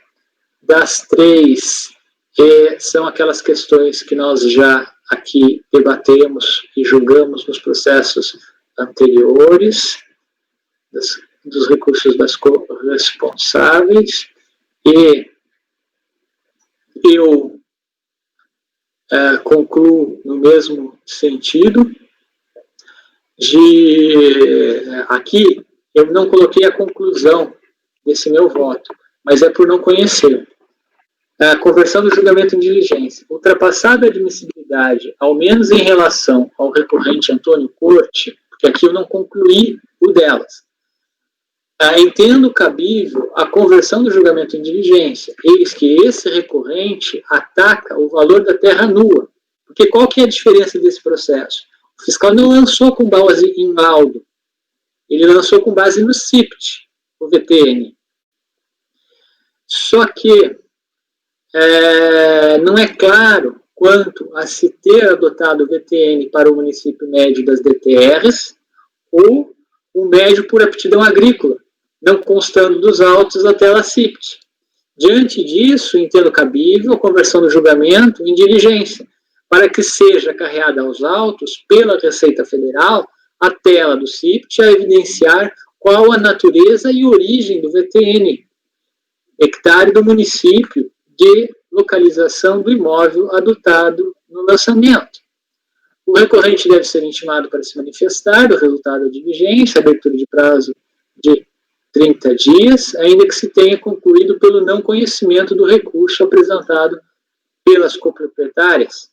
das três, são aquelas questões que nós já aqui debatemos e julgamos nos processos anteriores, dos recursos das corresponsáveis, e eu concluo no mesmo sentido aqui eu não coloquei a conclusão desse meu voto, mas é por não conhecer. A conversão do julgamento em diligência. Ultrapassada a admissibilidade, ao menos em relação ao recorrente Antônio Corte, porque aqui eu não concluí o delas. Entendo cabível a conversão do julgamento em diligência, eis que esse recorrente ataca o valor da terra nua. Porque qual que é a diferença desse processo? O fiscal não lançou com base em laudo, ele lançou com base no CIPT, o VTN. Só que não é claro quanto a se ter adotado o VTN para o município médio das DTRs ou o médio por aptidão agrícola, não constando dos autos da tela CIPT. Diante disso, entendo cabível a conversão do julgamento em diligência, para que seja acarreada aos autos, pela Receita Federal, a tela do CIPT a evidenciar qual a natureza e origem do VTN, hectare do município, de localização do imóvel adotado no lançamento. O recorrente deve ser intimado para se manifestar do resultado da diligência, abertura de prazo de 30 dias, ainda que se tenha concluído pelo não conhecimento do recurso apresentado pelas coproprietárias,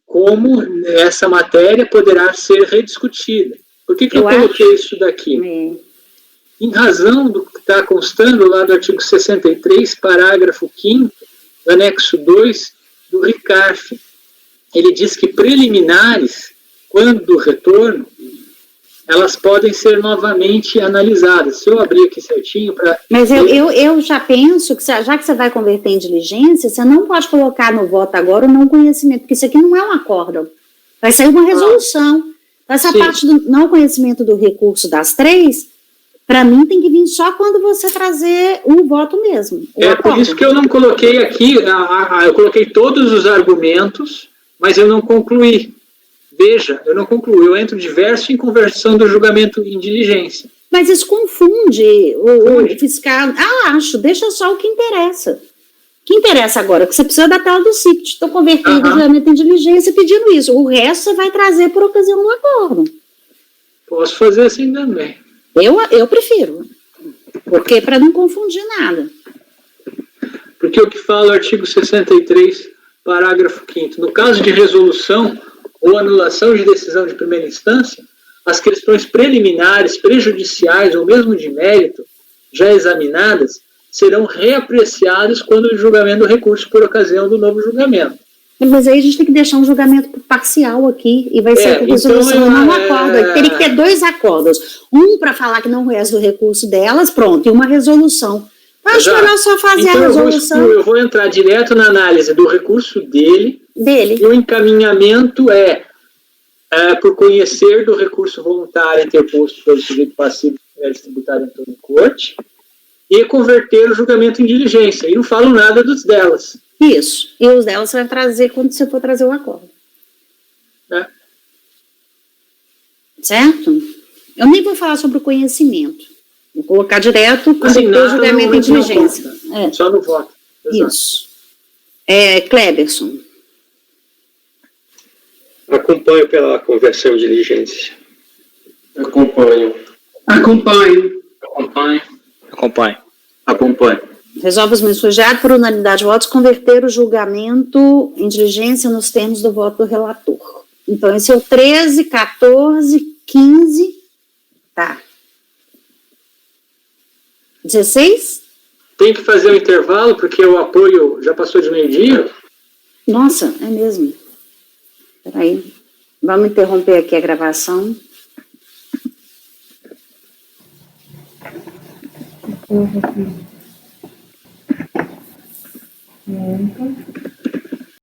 como essa matéria poderá ser rediscutida. Por que eu coloquei isso daqui? Em razão do que está constando lá do artigo 63, parágrafo 5º, do anexo 2 do RICARF. Ele diz que preliminares, quando do retorno, elas podem ser novamente analisadas. Se eu abrir aqui certinho para... Mas eu já penso que, já que você vai converter em diligência, você não pode colocar no voto agora o não conhecimento, porque isso aqui não é um acórdão. Vai sair uma resolução. Essa parte do não conhecimento do recurso das 3, para mim tem que vir só quando você trazer o voto mesmo. Por isso que eu não coloquei aqui, eu coloquei todos os argumentos, mas eu não concluí. Veja, eu não concluí, eu entro diverso em conversão do julgamento em diligência. Mas isso confunde o fiscal. Acho, deixa só o que interessa. O que interessa agora? Que você precisa da tela do CIPT. Estou convertendo o julgamento em diligência pedindo isso. O resto você vai trazer por ocasião do acordo. Posso fazer assim também. Eu prefiro. Porque para não confundir nada. Porque o que fala o artigo 63, parágrafo 5º, no caso de resolução ou anulação de decisão de primeira instância, as questões preliminares, prejudiciais ou mesmo de mérito, já examinadas, serão reapreciadas quando o julgamento do recurso por ocasião do novo julgamento. Mas aí a gente tem que deixar um julgamento parcial aqui, e vai ser por resolução não acordo. Teria que ter 2 acordos. Um para falar que não conhece do recurso delas, pronto, e uma resolução. Acho melhor só fazer a resolução. Eu vou entrar direto na análise do recurso dele. E o encaminhamento por conhecer do recurso voluntário interposto pelo sujeito passivo de mérito tributário em torno de corte, e converter o julgamento em diligência. E não falo nada dos delas. Isso. E os delas você vai trazer quando você for trazer o acordo. Certo? Eu nem vou falar sobre o conhecimento. Vou colocar direto quando o julgamento em diligência. Só no voto. Exato. Isso. Cleberson. Acompanho pela conversão em diligência. Acompanho. Resolve os meus projetos por unanimidade de votos converter o julgamento em diligência nos termos do voto do relator. Então, esse é o 13, 14, 15, tá. 16? Tem que fazer um intervalo, porque o apoio já passou de meio-dia. Nossa, é mesmo. Peraí, vamos interromper aqui a gravação.